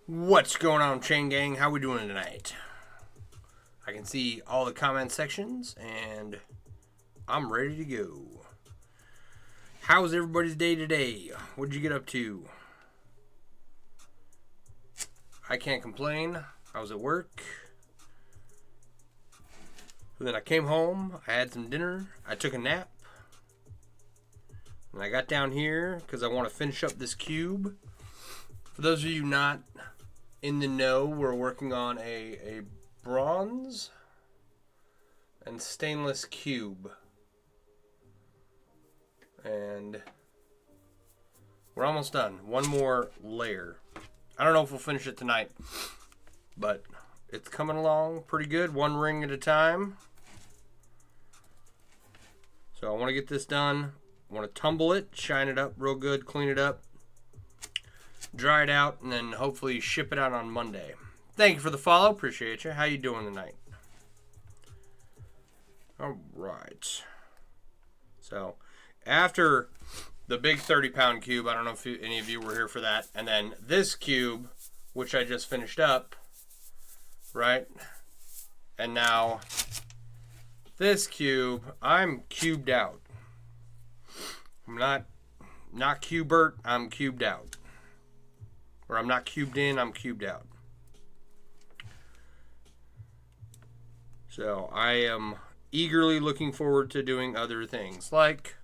What's going on, Chain Gang? How we doing tonight? I can see all the comment sections, and I'm ready to go. How's everybody's day today? What'd you get up to? I can't complain. I was at work. And then I came home. I had some dinner. I took a nap. And I got down here because I want to finish up this cube. For those of you not in the know, we're working on a bronze and stainless cube. And we're almost done. One more layer. I don't know if we'll finish it tonight, but it's coming along pretty good. One ring at a time. So I want to get this done. I want to tumble it, shine it up real good, clean it up, dry it out, and then hopefully ship it out on Monday. Thank you for the follow. Appreciate you. How you doing tonight? All right. So after the big 30-pound cube, I don't know if any of you were here for that, and then this cube, which I just finished up, right? And now this cube, I'm cubed out. I'm not cubert, I'm cubed out. Or I'm not cubed in, I'm cubed out. So I am eagerly looking forward to doing other things. Like,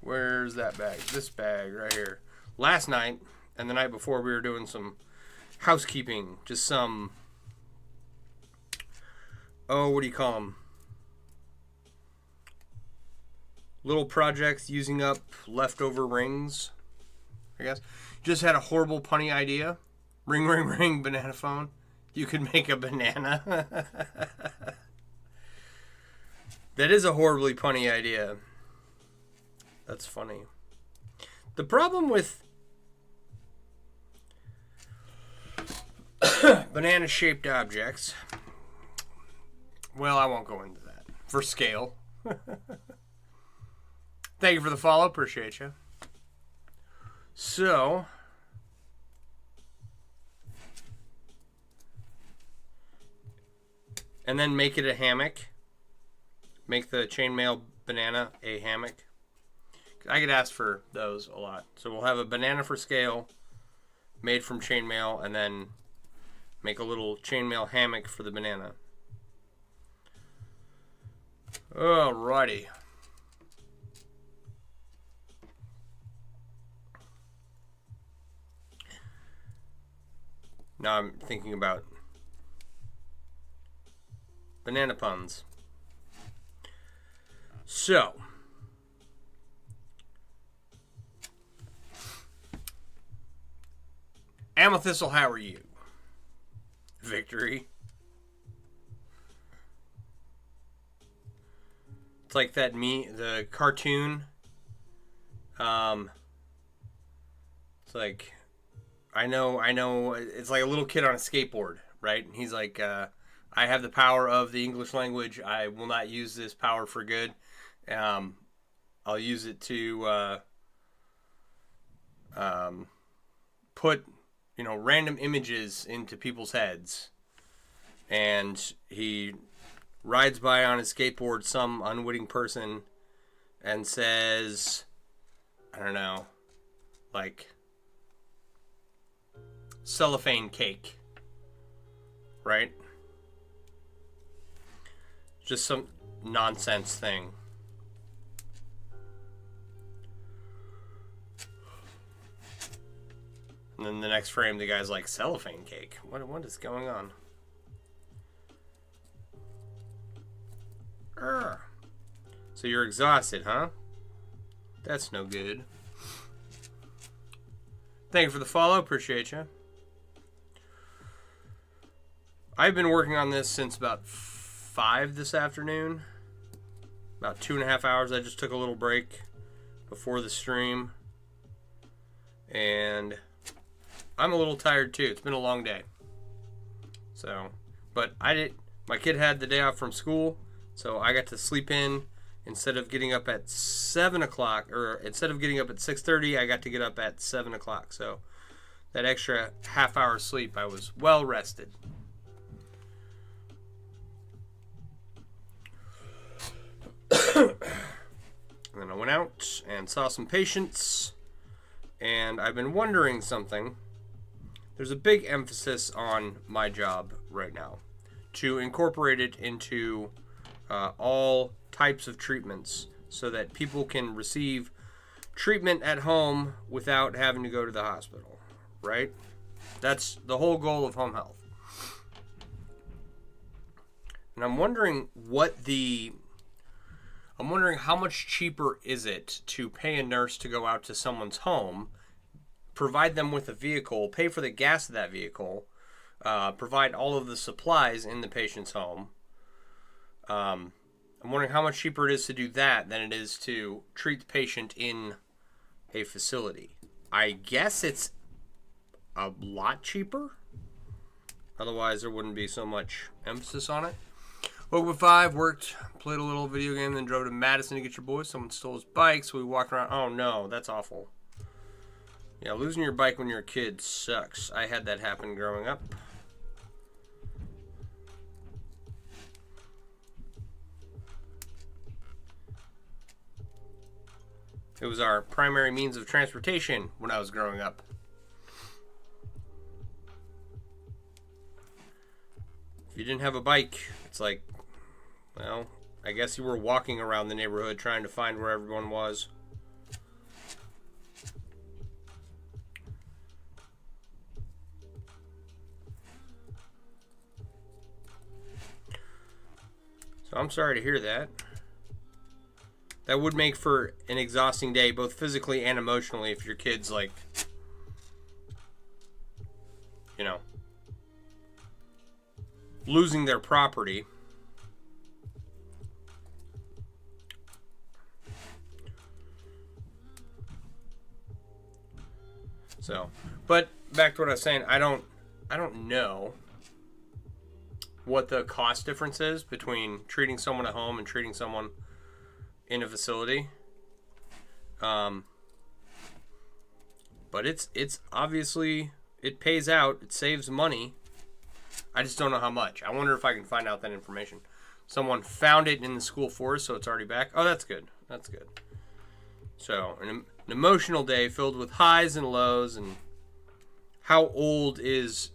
where's that bag? This bag right here. Last night and the night before we were doing some housekeeping. Just some, what do you call them? Little projects using up leftover rings, I guess. Just had a horrible punny idea. Ring, ring, ring, banana phone. You could make a banana. That is a horribly punny idea. That's funny. The problem with banana-shaped objects, well, I won't go into that. For scale. Thank you for the follow. Appreciate you. So, and then make it a hammock. Make the chainmail banana a hammock. I get asked for those a lot. So we'll have a banana for scale made from chainmail, and then make a little chainmail hammock for the banana. Alrighty. Now I'm thinking about banana puns. So, Amethyst, how are you? Victory. It's like that the cartoon. It's like, I know, it's like a little kid on a skateboard, right? And he's like, I have the power of the English language. I will not use this power for good. I'll use it to put, random images into people's heads. And he rides by on his skateboard some unwitting person and says, I don't know, like, cellophane cake, right? Just some nonsense thing. And then the next frame, the guy's like, cellophane cake? What is going on? So you're exhausted, huh? That's no good. Thank you for the follow. Appreciate you. I've been working on this since about 5 this afternoon. About 2.5 hours. I just took a little break before the stream. And I'm a little tired too. It's been a long day. So, but my kid had the day off from school, so I got to sleep in instead of getting up at 7 o'clock, or instead of getting up at 6:30, I got to get up at 7 o'clock. So that extra half-hour sleep, I was well rested. And then I went out and saw some patients, and I've been wondering something. There's a big emphasis on my job right now to incorporate it into all types of treatments so that people can receive treatment at home without having to go to the hospital, right? That's the whole goal of home health. And I'm wondering how much cheaper is it to pay a nurse to go out to someone's home, provide them with a vehicle, pay for the gas of that vehicle, provide all of the supplies in the patient's home. I'm wondering how much cheaper it is to do that than it is to treat the patient in a facility. I guess it's a lot cheaper. Otherwise, there wouldn't be so much emphasis on it. Woke up at 5, worked, played a little video game, then drove to Madison to get your boy. Someone stole his bike, so we walked around. Oh no, that's awful. Yeah, losing your bike when you're a kid sucks. I had that happen growing up. It was our primary means of transportation when I was growing up. If you didn't have a bike, it's like, well, I guess you were walking around the neighborhood trying to find where everyone was. So I'm sorry to hear that. That would make for an exhausting day, both physically and emotionally, if your kid's like, you know, losing their property. So, but back to what I was saying, I don't know what the cost difference is between treating someone at home and treating someone in a facility. But it's obviously, it pays out, it saves money. I just don't know how much. I wonder if I can find out that information. Someone found it in the school forest, so it's already back. Oh, that's good. That's good. So, an emotional day filled with highs and lows. And how old is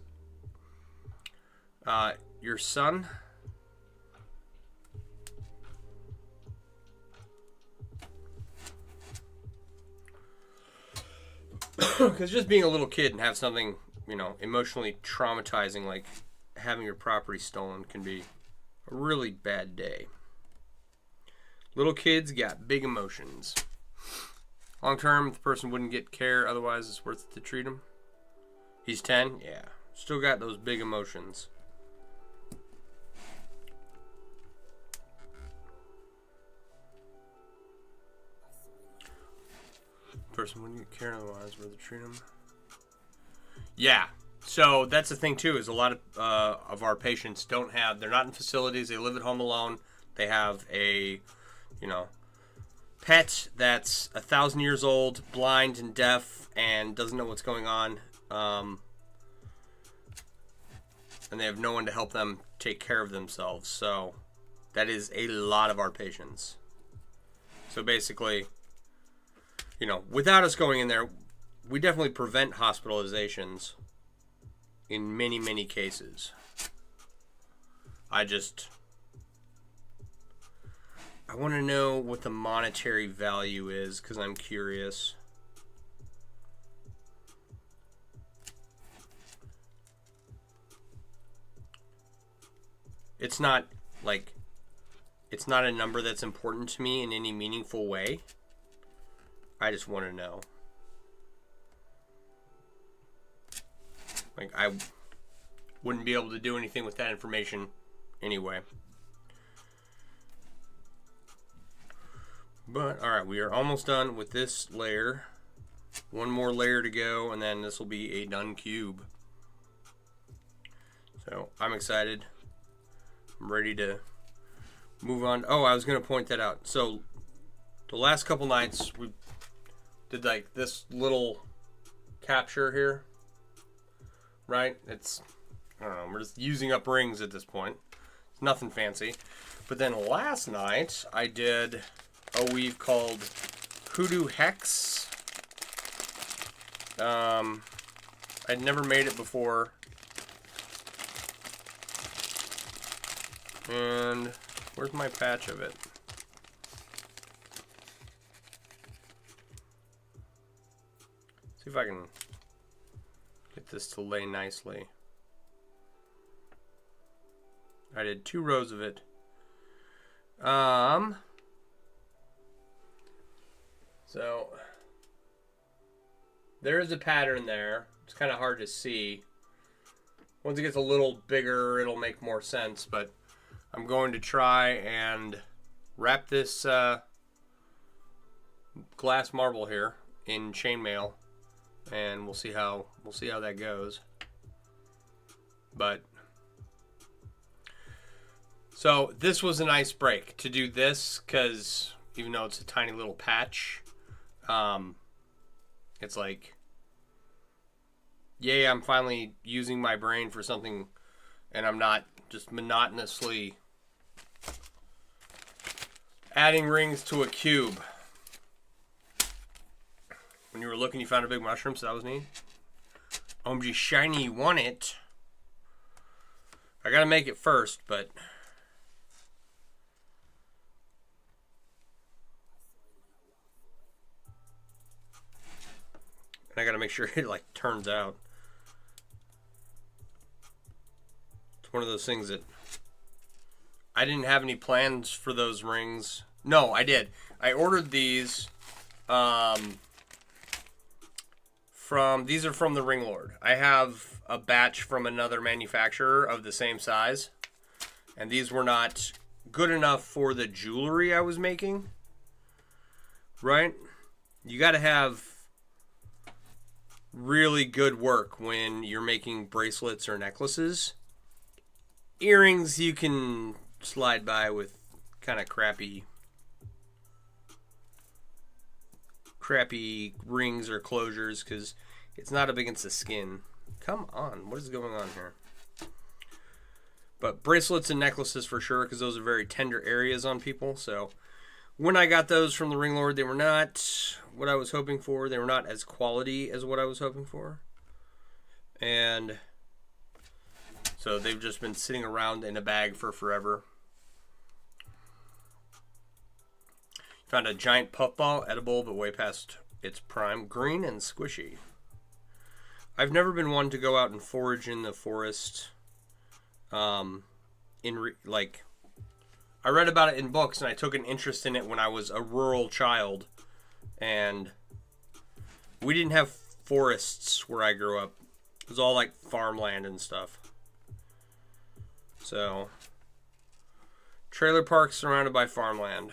your son? Because just being a little kid and have something, you know, emotionally traumatizing like having your property stolen can be a really bad day. Little kids got big emotions. Long term, if the person wouldn't get care, otherwise it's worth it to treat him. He's 10? Yeah. Still got those big emotions. Person wouldn't get care, otherwise worth it to treat him. Yeah. So that's the thing too, is a lot of our patients don't have, they're not in facilities, they live at home alone. They have a, you know, pet that's 1,000 years old, blind and deaf, and doesn't know what's going on. And they have no one to help them take care of themselves. So that is a lot of our patients. So basically, you know, without us going in there, we definitely prevent hospitalizations in many, many cases. I want to know what the monetary value is because I'm curious. It's not a number that's important to me in any meaningful way. I just want to know. Like, I wouldn't be able to do anything with that information anyway. But, alright, we are almost done with this layer. One more layer to go, and then this will be a done cube. So, I'm excited. I'm ready to move on. Oh, I was going to point that out. So, the last couple nights, we did like this little capture here. right? It's, I don't know, we're just using up rings at this point. It's nothing fancy. But then last night, I did a weave called Hoodoo Hex. I'd never made it before. And where's my patch of it? See if I can get this to lay nicely. I did 2 rows of it. So there is a pattern there. It's kind of hard to see. Once it gets a little bigger, it'll make more sense, but I'm going to try and wrap this glass marble here in chainmail, and we'll see how that goes. But so this was a nice break to do this, because even though it's a tiny little patch, it's like, yay, I'm finally using my brain for something, and I'm not just monotonously adding rings to a cube. When you were looking, you found a big mushroom, so that was neat. OMG Shiny, you want it. I gotta make it first, but I gotta make sure it like turns out. It's one of those things that I didn't have any plans for those rings. No, I did. I ordered these these are from the Ring Lord. I have a batch from another manufacturer of the same size, and these were not good enough for the jewelry I was making. Right? You got to have really good work when you're making bracelets or necklaces. Earrings you can slide by with kind of crappy rings or closures, because it's not up against the skin. Come on, what is going on here? But bracelets and necklaces for sure, because those are very tender areas on people. So when I got those from the Ring Lord, they were not what I was hoping for. They were not as quality as what I was hoping for. And so they've just been sitting around in a bag for forever. Found a giant puffball, edible, but way past its prime. Green and squishy. I've never been one to go out and forage in the forest. I read about it in books, and I took an interest in it when I was a rural child. And we didn't have forests where I grew up. It was all like farmland and stuff. So, trailer parks surrounded by farmland.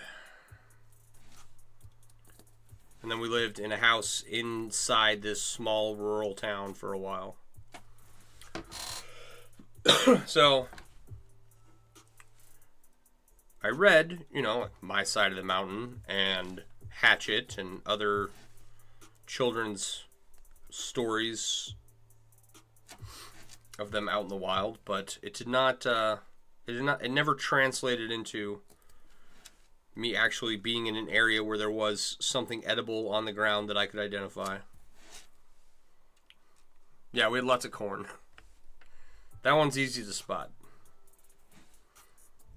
And then we lived in a house inside this small rural town for a while. So, I read, My Side of the Mountain and Hatchet and other children's stories of them out in the wild, but it never translated into me actually being in an area where there was something edible on the ground that I could identify. Yeah, we had lots of corn. That one's easy to spot.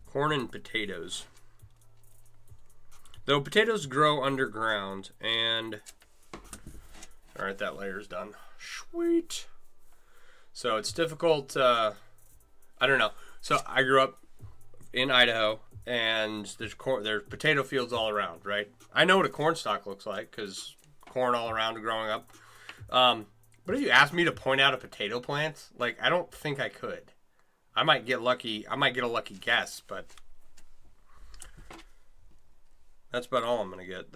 Corn and potatoes. Though potatoes grow underground, and alright, that layer's done. Sweet. So it's difficult, I don't know. So I grew up in Idaho, and there's potato fields all around, right? I know what a corn stalk looks like, because corn all around growing up. But if you ask me to point out a potato plant, I don't think I could. I might get lucky. I might get a lucky guess, but that's about all I'm gonna get.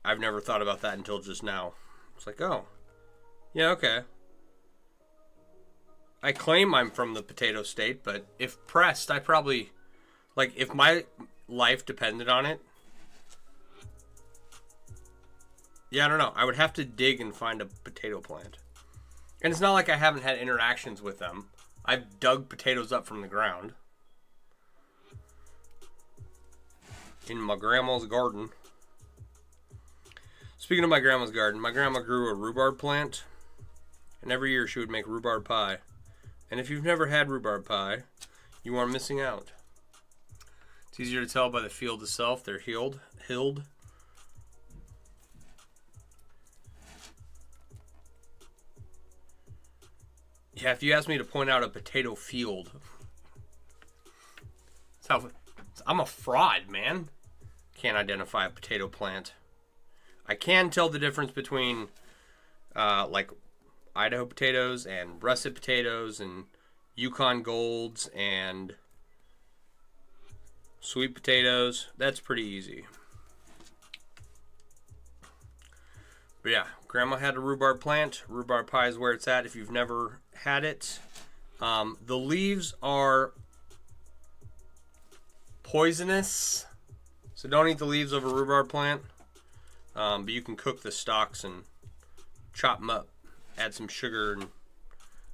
I've never thought about that until just now. It's like, oh, yeah, okay. I claim I'm from the potato state, but if pressed, I probably, if my life depended on it, Yeah, I don't know. I would have to dig and find a potato plant. And it's not like I haven't had interactions with them. I've dug potatoes up from the ground. In my grandma's garden. Speaking of my grandma's garden, my grandma grew a rhubarb plant. And every year she would make rhubarb pie. And if you've never had rhubarb pie, you are missing out. It's easier to tell by the field itself. They're hilled. Yeah, if you ask me to point out a potato field, I'm a fraud, man. Can't identify a potato plant. I can tell the difference between like Idaho potatoes and russet potatoes and Yukon Golds and sweet potatoes. That's pretty easy. But yeah, Grandma had a rhubarb plant. Rhubarb pie is where it's at if you've never had it. The leaves are poisonous, so don't eat the leaves of a rhubarb plant. But you can cook the stalks and chop them up, add some sugar, and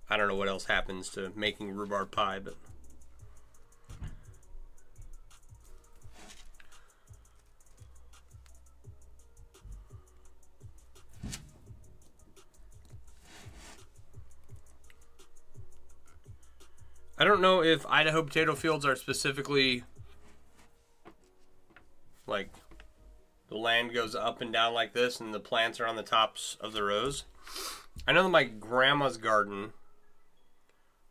I don't know what else happens to making rhubarb pie, but I don't know if Idaho potato fields are specifically like the land goes up and down like this and the plants are on the tops of the rows. I know that my grandma's garden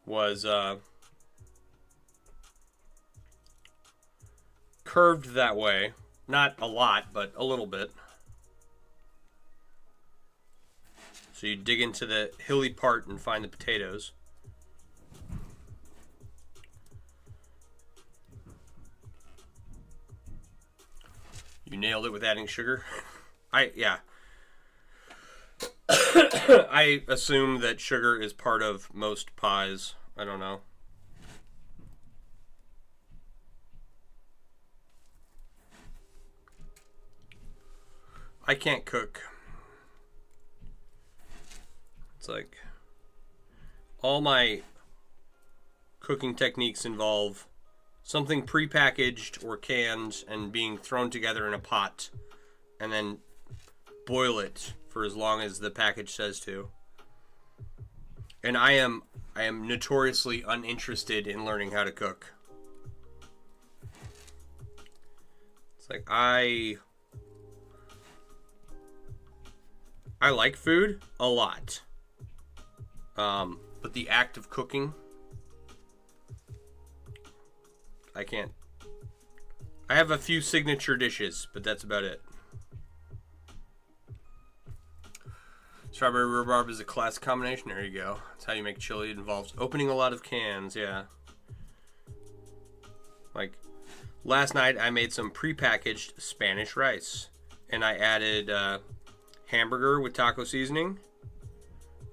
was curved that way. Not a lot, but a little bit. So you dig into the hilly part and find the potatoes. You nailed it with adding sugar. I assume that sugar is part of most pies. I don't know. I can't cook. It's like all my cooking techniques involve something prepackaged or canned and being thrown together in a pot and then boil it for as long as the package says to. And I am notoriously uninterested in learning how to cook. It's like I like food a lot. But the act of cooking, I can't. I have a few signature dishes, but that's about it. Strawberry rhubarb is a classic combination. There you go. That's how you make chili. It involves opening a lot of cans, yeah. Like, last night I made some prepackaged Spanish rice. And I added hamburger with taco seasoning,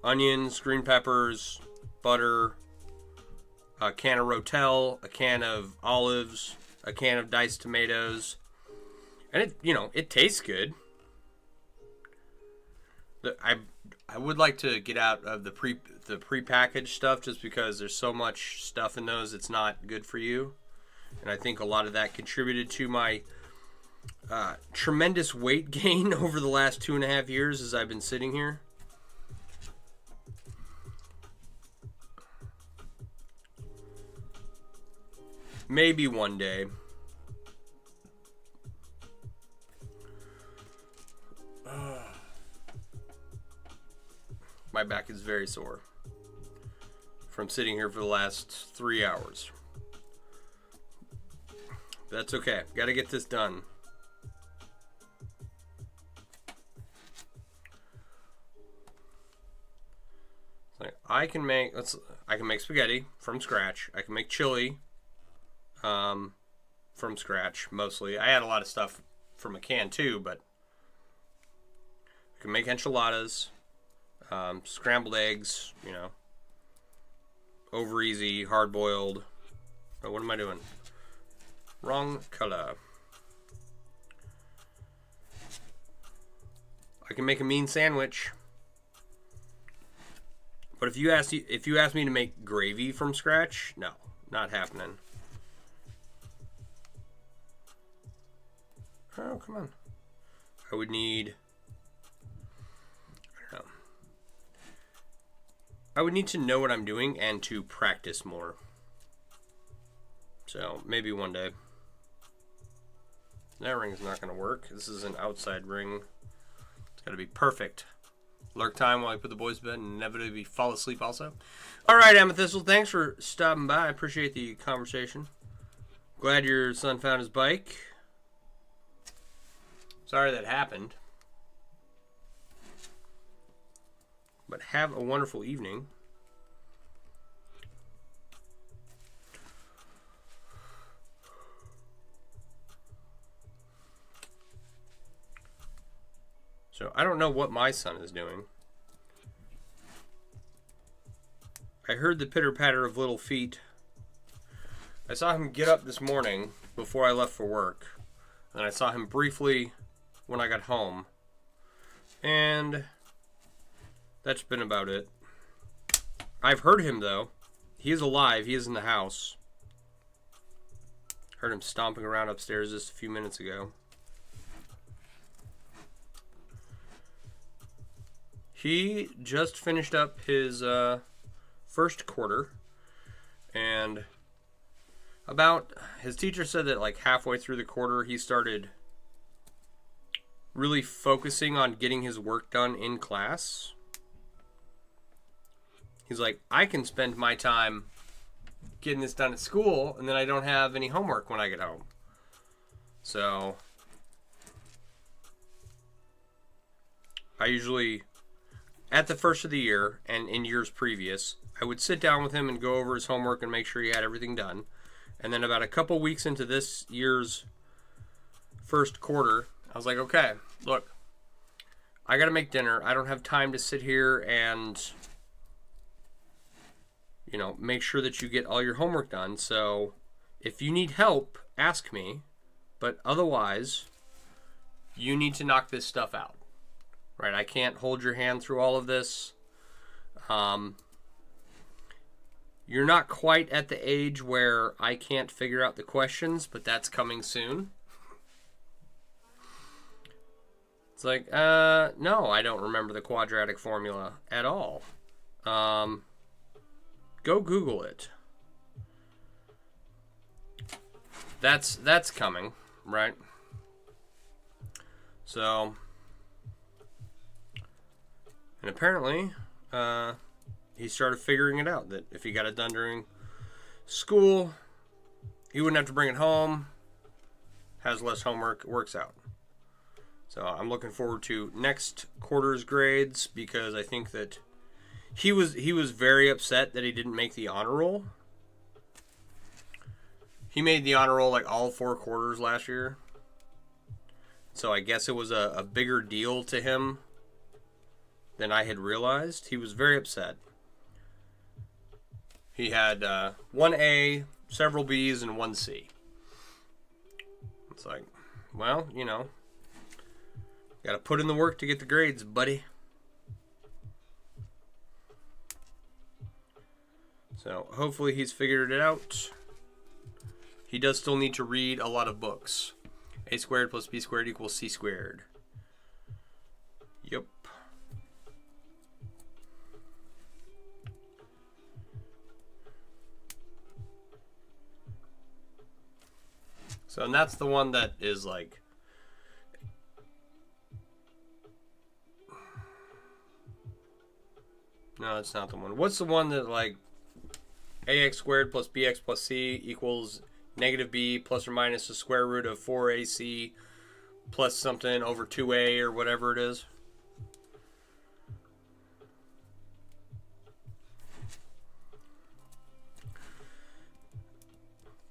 onions, green peppers, butter, a can of Rotel, a can of olives, a can of diced tomatoes. And it tastes good. I would like to get out of the prepackaged stuff just because there's so much stuff in those it's not good for you. And I think a lot of that contributed to my tremendous weight gain over the last 2.5 years as I've been sitting here. Maybe one day. My back is very sore from sitting here for the last 3 hours. That's okay. Got to get this done. I can make spaghetti from scratch. I can make chili from scratch mostly. I add a lot of stuff from a can too, but I can make enchiladas, scrambled eggs, over easy, hard boiled. Oh, what am I doing? Wrong color. I can make a mean sandwich. But if you ask me to make gravy from scratch, no, not happening. Oh, come on. I would need, I don't know. I would need to know what I'm doing and to practice more. So maybe one day. That ring's not going to work. This is an outside ring. It's got to be perfect. Lurk time while I put the boys to bed and inevitably fall asleep also. All right, Amethyst, thanks for stopping by. I appreciate the conversation. Glad your son found his bike. Sorry that happened. But have a wonderful evening. So I don't know what my son is doing. I heard the pitter-patter of little feet. I saw him get up this morning before I left for work. And I saw him briefly when I got home. And that's been about it. I've heard him, though. He is alive. He is in the house. Heard him stomping around upstairs just a few minutes ago. He just finished up his first quarter, and his teacher said that like halfway through the quarter he started really focusing on getting his work done in class. He's like, I can spend my time getting this done at school, and then I don't have any homework when I get home. So I usually, at the first of the year and in years previous, I would sit down with him and go over his homework and make sure he had everything done. And then about a couple weeks into this year's first quarter, I was like, okay, look, I got to make dinner. I don't have time to sit here and, make sure that you get all your homework done. So if you need help, ask me. But otherwise, you need to knock this stuff out. Right, I can't hold your hand through all of this. You're not quite at the age where I can't figure out the questions, but that's coming soon. It's like, no, I don't remember the quadratic formula at all. Go Google it. That's coming, right? So, and apparently, he started figuring it out, that if he got it done during school, he wouldn't have to bring it home, has less homework, it works out. So I'm looking forward to next quarter's grades, because I think that he was very upset that he didn't make the honor roll. He made the honor roll like all 4 quarters last year. So I guess it was a bigger deal to him than I had realized. He was very upset. He had 1 A, several B's, and 1 C. It's like, well, got to put in the work to get the grades, buddy. So hopefully he's figured it out. He does still need to read a lot of books. A squared plus B squared equals C squared. Yep. So, and that's the one that is like, no, it's not the one. What's the one that like ax squared plus bx plus c equals negative b plus or minus the square root of 4ac plus something over 2a or whatever it is?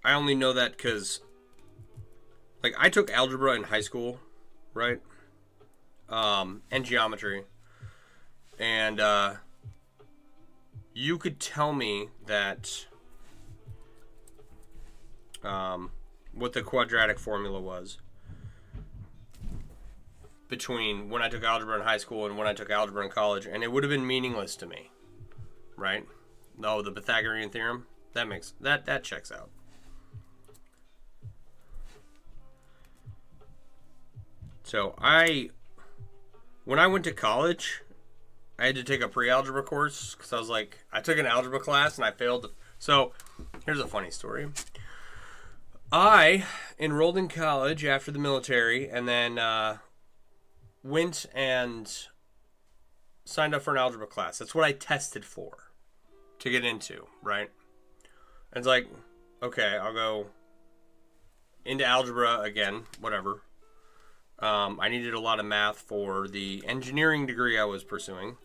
I only know that because, like, I took algebra in high school, right? And geometry. And you could tell me that what the quadratic formula was. between when I took algebra in high school and when I took algebra in college, and it would have been meaningless to me, right? No, the Pythagorean theorem, that checks out. So when I went to college, I had to take a pre-algebra course because I took an algebra class and I failed. So here's a funny story. I enrolled in college after the military and then went and signed up for an algebra class. That's what I tested for to get into, right? And it's like, okay, I'll go into algebra again, whatever. I needed a lot of math for the engineering degree I was pursuing.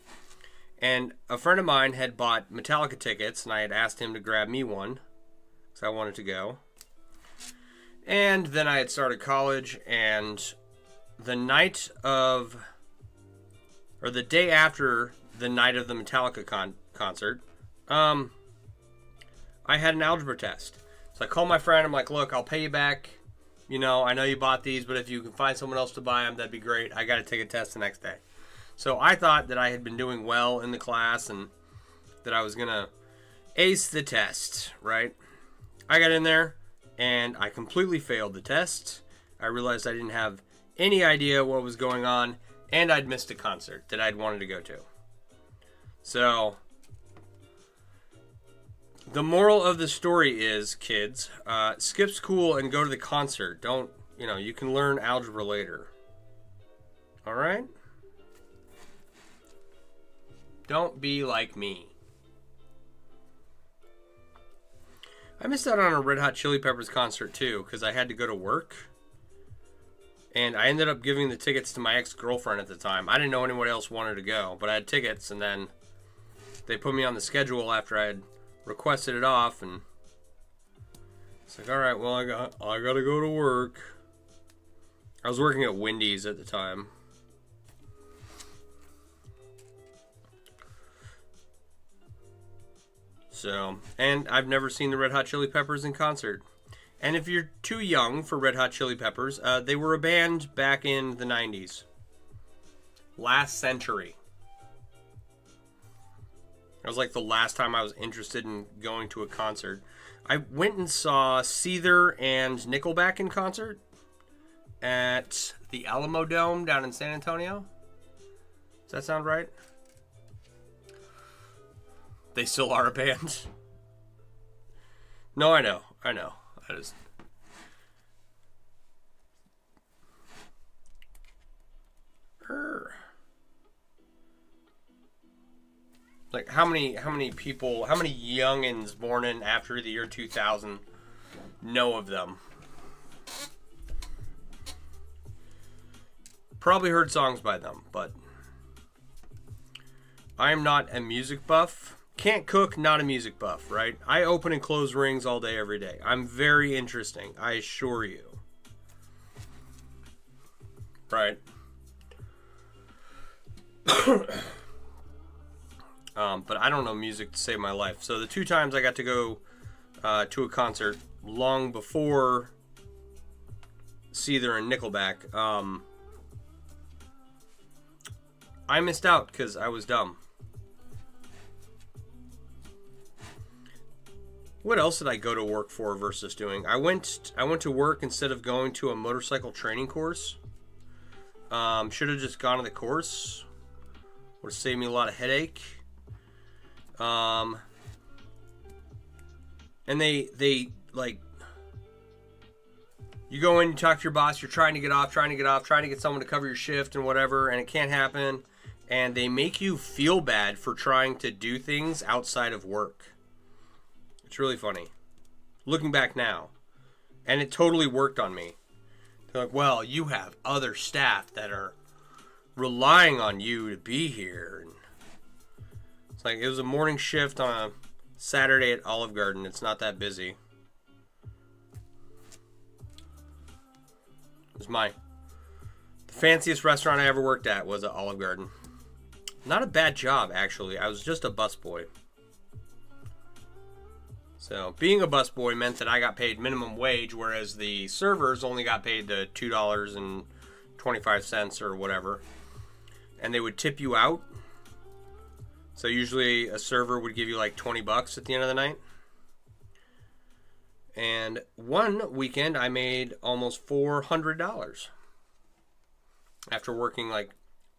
And a friend of mine had bought Metallica tickets, and I had asked him to grab me one because I wanted to go. And then I had started college, and the day after the night of the Metallica concert, I had an algebra test. So I called my friend. I'm like, look, I'll pay you back. You know, I know you bought these, but if you can find someone else to buy them, that'd be great. I got to take a test the next day. So I thought that I had been doing well in the class and that I was going to ace the test, right? I got in there and I completely failed the test. I realized I didn't have any idea what was going on, and I'd missed a concert that I'd wanted to go to. So the moral of the story is, kids, skip school and go to the concert. Don't, you can learn algebra later. All right? Don't be like me. I missed out on a Red Hot Chili Peppers concert too because I had to go to work. And I ended up giving the tickets to my ex-girlfriend at the time. I didn't know anyone else wanted to go, but I had tickets, and then they put me on the schedule after I had requested it off, and it's like, all right, well, I gotta go to work. I was working at Wendy's at the time. So, and I've never seen the Red Hot Chili Peppers in concert. And if you're too young for Red Hot Chili Peppers, they were a band back in the 90s. Last century. It was like the last time I was interested in going to a concert. I went and saw Seether and Nickelback in concert at the Alamo Dome down in San Antonio. Does that sound right? They still are a band. No, I know. I just... Like, how many people, how many youngins born in after the year 2000 know of them? Probably heard songs by them, but I am not a music buff. Can't cook, not a music buff, right? I open and close rings all day, every day. I'm very interesting, I assure you. Right? But I don't know music to save my life. So the 2 times I got to go to a concert long before Seether and Nickelback, I missed out because I was dumb. What else did I go to work for versus doing? I went to work instead of going to a motorcycle training course. Should have just gone to the course. Would have saved me a lot of headache. And they like, you go in, you talk to your boss, you're trying to get off, trying to get someone to cover your shift and whatever, and it can't happen. And they make you feel bad for trying to do things outside of work. It's really funny. Looking back now. And it totally worked on me. They're like, well, you have other staff that are relying on you to be here. And it's like, it was a morning shift on a Saturday at Olive Garden. It's not that busy. It was the fanciest restaurant I ever worked at was at Olive Garden. Not a bad job, actually. I was just a busboy. So, being a busboy meant that I got paid minimum wage, whereas the servers only got paid the $2 25 cents or whatever, and they would tip you out. So usually a server would give you like $20 at the end of the night. And one weekend I made almost $400 after working like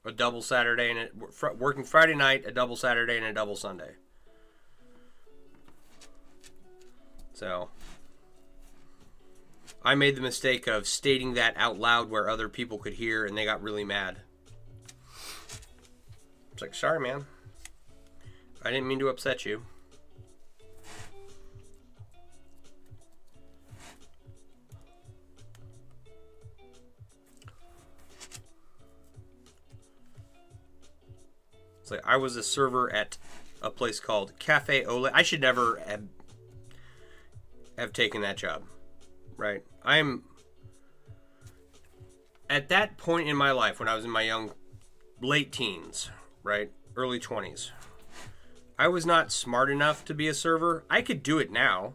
a double Saturday and working Friday night, a double Saturday, and a double Sunday. So I made the mistake of stating that out loud where other people could hear, and they got really mad. It's like, sorry, man. I didn't mean to upset you. It's like I was a server at a place called Cafe Ole. I should never have taken that job, right? I'm at that point in my life when I was in my late teens, right? Early 20s. I was not smart enough to be a server. I could do it now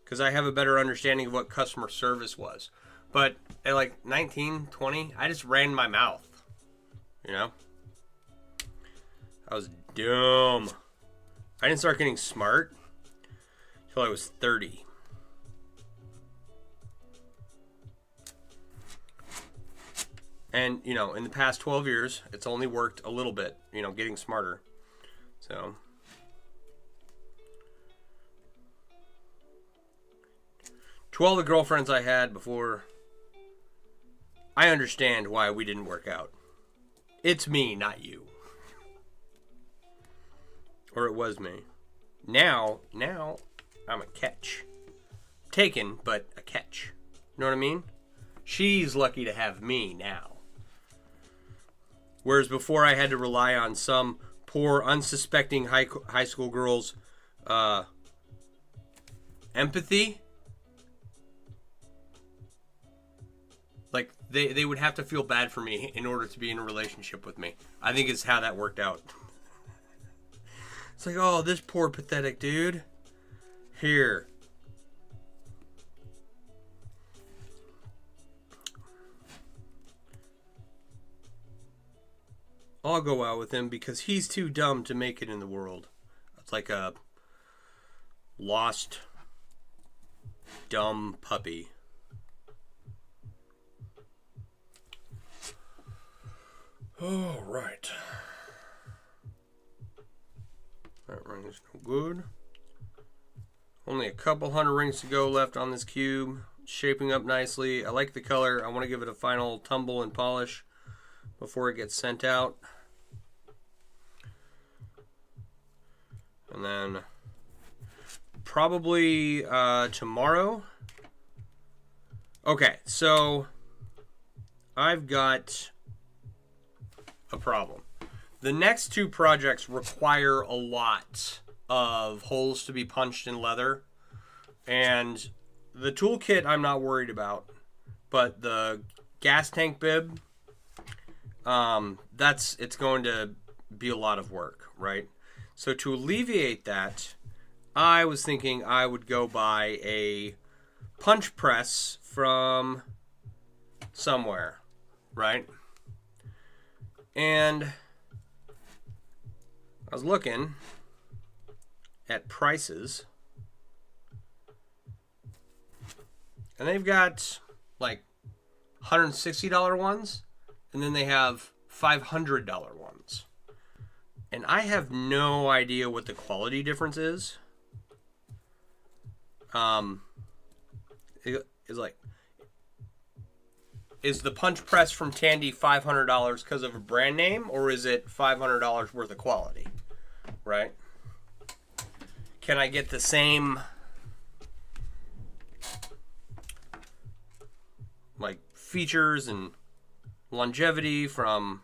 because I have a better understanding of what customer service was. But at like 19, 20, I just ran my mouth, you know? I was dumb. I didn't start getting smart until I was 30. And, you know, in the past 12 years, it's only worked a little bit, you know, getting smarter. So, to all the girlfriends I had before, I understand why we didn't work out. It's me, not you. Or it was me. Now, I'm a catch. Taken, but a catch. You know what I mean? She's lucky to have me now. Whereas before I had to rely on some poor, unsuspecting high school girl's empathy. Like, they would have to feel bad for me in order to be in a relationship with me. I think it's how that worked out. It's like, oh, this poor pathetic dude. Here. I'll go out with him because he's too dumb to make it in the world. It's like a lost, dumb puppy. All right. That ring is no good. Only a couple hundred rings to go left on this cube. Shaping up nicely. I like the color. I want to give it a final tumble and polish before it gets sent out. And then probably tomorrow. Okay, so I've got a problem. The next two projects require a lot of holes to be punched in leather. And the toolkit I'm not worried about. But the gas tank bib, it's going to be a lot of work, right? So to alleviate that, I was thinking I would go buy a punch press from somewhere, right? And I was looking at prices, and they've got like $160 ones, and then they have $500 ones. And I have no idea what the quality difference is. Is the punch press from Tandy $500 because of a brand name, or is it $500 worth of quality? Right? Can I get the same like features and longevity from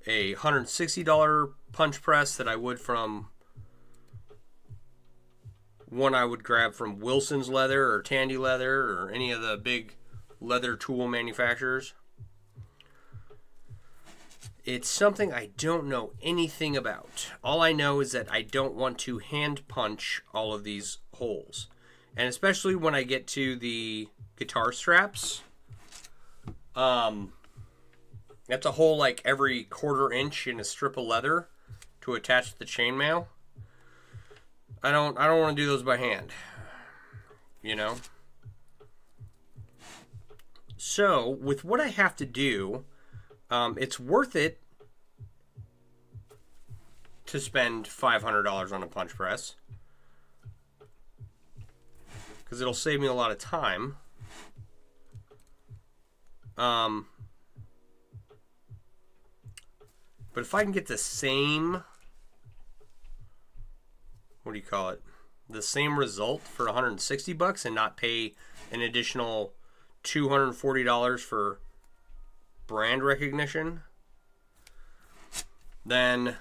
a $160 punch press that I would from one I would grab from Wilson's Leather or Tandy Leather or any of the big leather tool manufacturers? It's something I don't know anything about. All I know is that I don't want to hand punch all of these holes. And especially when I get to the guitar straps, That's a hole like every 1/4 inch in a strip of leather to attach to the chainmail. I don't want to do those by hand. You know? So, with what I have to do, it's worth it to spend $500 on a punch press. Because it'll save me a lot of time. But if I can get the same, what do you call it? The same result for $160 and not pay an additional $240 for brand recognition, then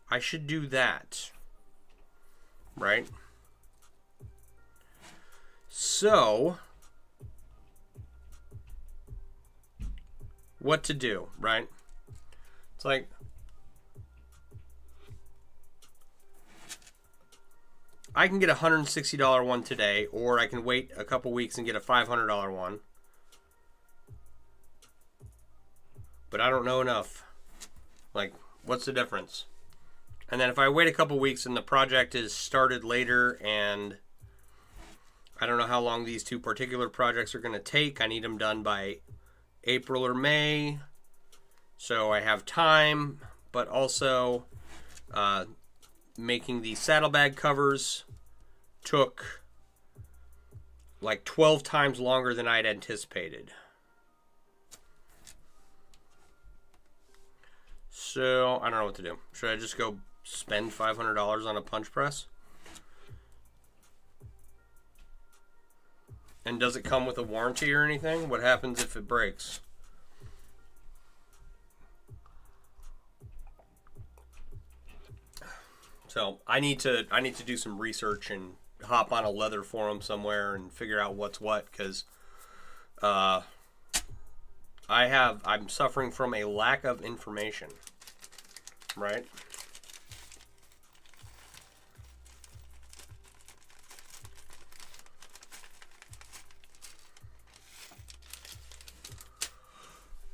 I should do that. Right? So, what to do, right? It's like, I can get a $160 one today, or I can wait a couple weeks and get a $500 one. But I don't know enough. Like, what's the difference? And then if I wait a couple weeks and the project is started later, and I don't know how long these two particular projects are going to take. I need them done by April or May, so I have time. But also, making the saddlebag covers took like 12 times longer than I'd anticipated. So I don't know what to do. Should I just go spend $500 on a punch press? And does it come with a warranty or anything? What happens if it breaks? So I need to do some research and hop on a leather forum somewhere and figure out what's what, because I'm suffering from a lack of information. Right?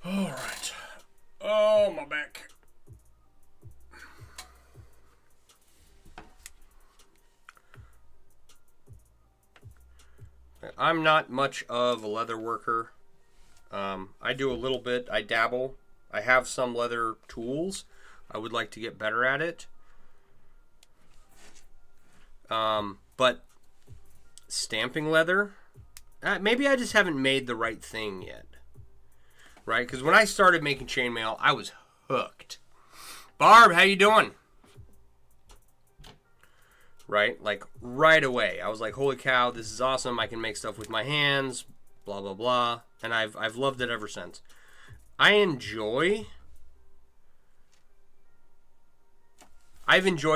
All right. Oh, my back. I'm not much of a leather worker. I do a little bit. I dabble. I have some leather tools. I would like to get better at it. But stamping leather, maybe I just haven't made the right thing yet. Right? Because when I started making chainmail, I was hooked. Barb, how you doing? Right? Like, right away. I was like, holy cow, this is awesome. I can make stuff with my hands, blah, blah, blah. And I've loved it ever since. I've enjoyed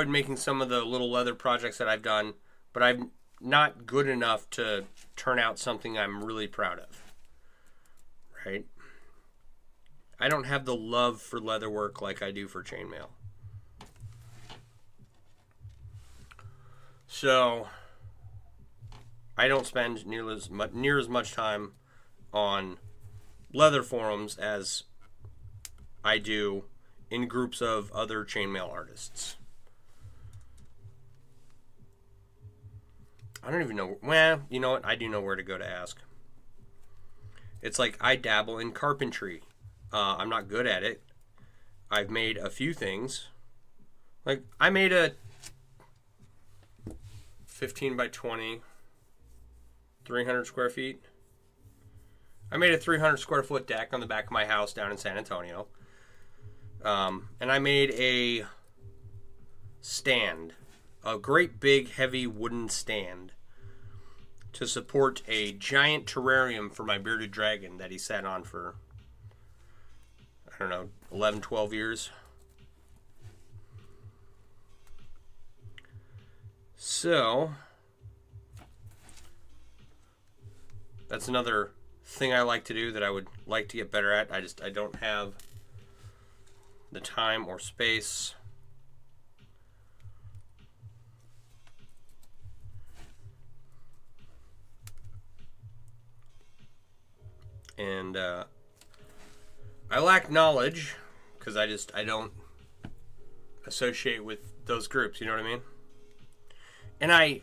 making some of the little leather projects that I've done, but I'm not good enough to turn out something I'm really proud of. Right? I don't have the love for leather work like I do for chainmail. So I don't spend near as much time on leather forums as I do in groups of other chainmail artists. I don't even know. Well, you know what? I do know where to go to ask. It's like I dabble in carpentry. I'm not good at it. I've made a few things. Like, I made a 15 by 20, 300 square feet. I made a 300 square foot deck on the back of my house down in San Antonio. And I made a stand, a great big heavy wooden stand to support a giant terrarium for my bearded dragon that he sat on for, I don't know, 11, 12 years. So, that's another thing I like to do that I would like to get better at. I don't have the time or space. And I lack knowledge because I don't associate with those groups. You know what I mean? And I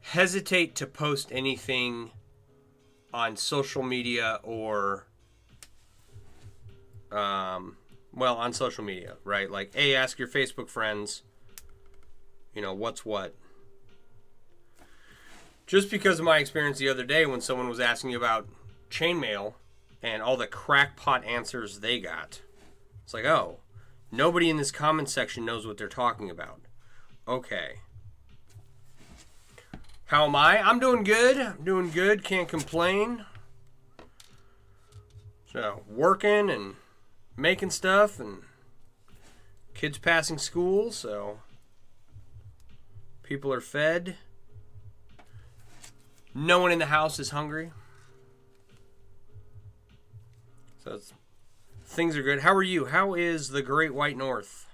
hesitate to post anything on social media or on social media, right? Like, hey, ask your Facebook friends, what's what. Just because of my experience the other day when someone was asking me about chainmail and all the crackpot answers they got. It's like, oh, nobody in this comment section knows what they're talking about. Okay. How am I? I'm doing good. Can't complain. So, working and making stuff and kids passing school, so people are fed. No one in the house is hungry. So things are good. How are you? How is the Great White North?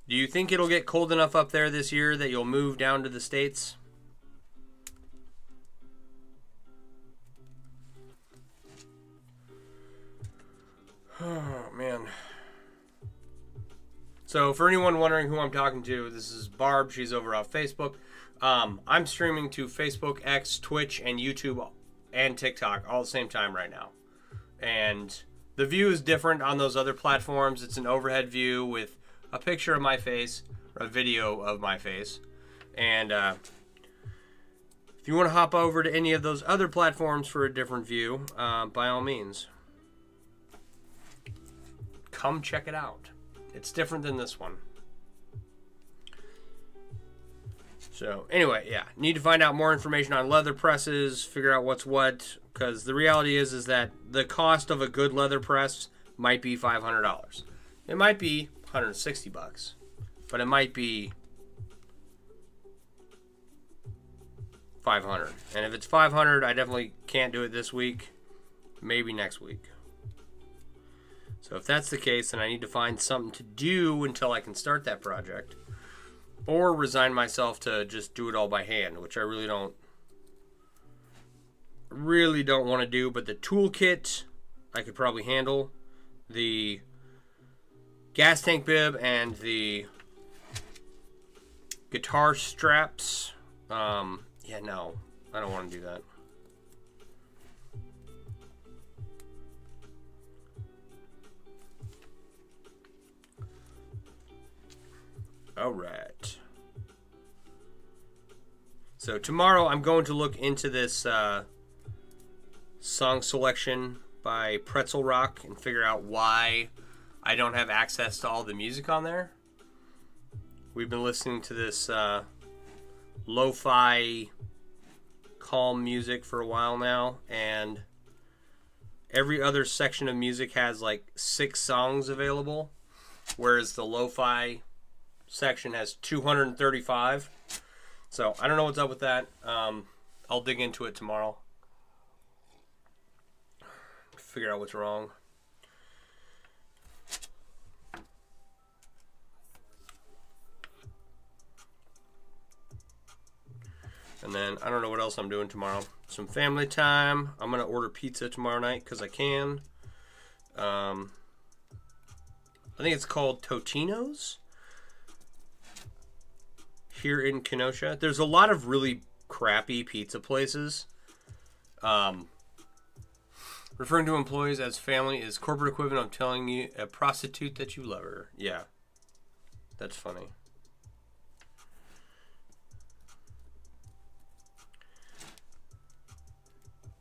Do you think it'll get cold enough up there this year that you'll move down to the States? Oh, man. So, for anyone wondering who I'm talking to, this is Barb. She's over on Facebook. I'm streaming to Facebook, X, Twitch, and YouTube, and TikTok all at the same time right now. And the view is different on those other platforms. It's an overhead view with a picture of my face, or a video of my face. And if you want to hop over to any of those other platforms for a different view, by all means, come check it out. It's different than this one. So, anyway, yeah. Need to find out more information on leather presses, figure out what's what, because the reality is that the cost of a good leather press might be $500. It might be $160, but it might be $500. And if it's $500, I definitely can't do it this week. Maybe next week. So if that's the case, then I need to find something to do until I can start that project. Or resign myself to just do it all by hand, which I really don't want to do. But the toolkit, I could probably handle. The gas tank bib and the guitar straps. No, I don't want to do that. All right. So tomorrow I'm going to look into this song selection by Pretzel Rock and figure out why I don't have access to all the music on there. We've been listening to this lo-fi calm music for a while now, and every other section of music has like 6 songs available, whereas the lo-fi section has 235. So I don't know what's up with that. I'll dig into it tomorrow. Figure out what's wrong. And then I don't know what else I'm doing tomorrow. Some family time. I'm going to order pizza tomorrow night because I can. I think it's called Totino's here in Kenosha. There's a lot of really crappy pizza places. Referring to employees as family is corporate equivalent of telling you a prostitute that you love her. Yeah. That's funny.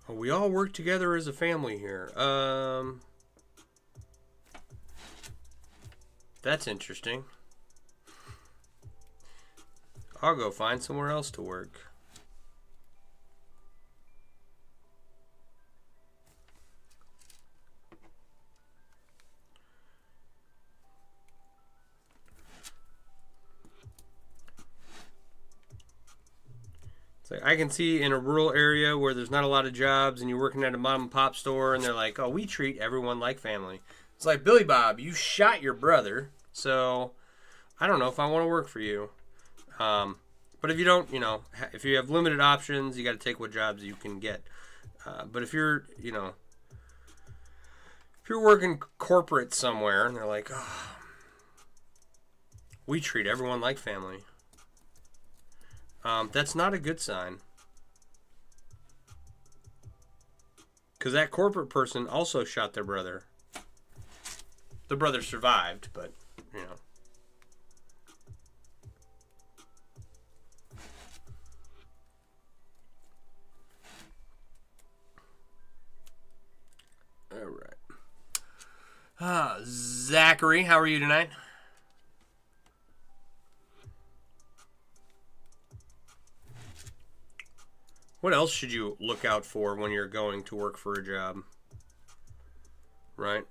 Oh, we all work together as a family here. That's interesting. I'll go find somewhere else to work. It's like I can see in a rural area where there's not a lot of jobs and you're working at a mom and pop store and they're like, oh, we treat everyone like family. It's like, Billy Bob, you shot your brother, so I don't know if I want to work for you. But if you don't, if you have limited options, you got to take what jobs you can get. But if you're, if you're working corporate somewhere and they're like, oh, we treat everyone like family, that's not a good sign. Because that corporate person also shot their brother. The brother survived, but, All right. Zachary, how are you tonight? What else should you look out for when you're going to work for a job? Right?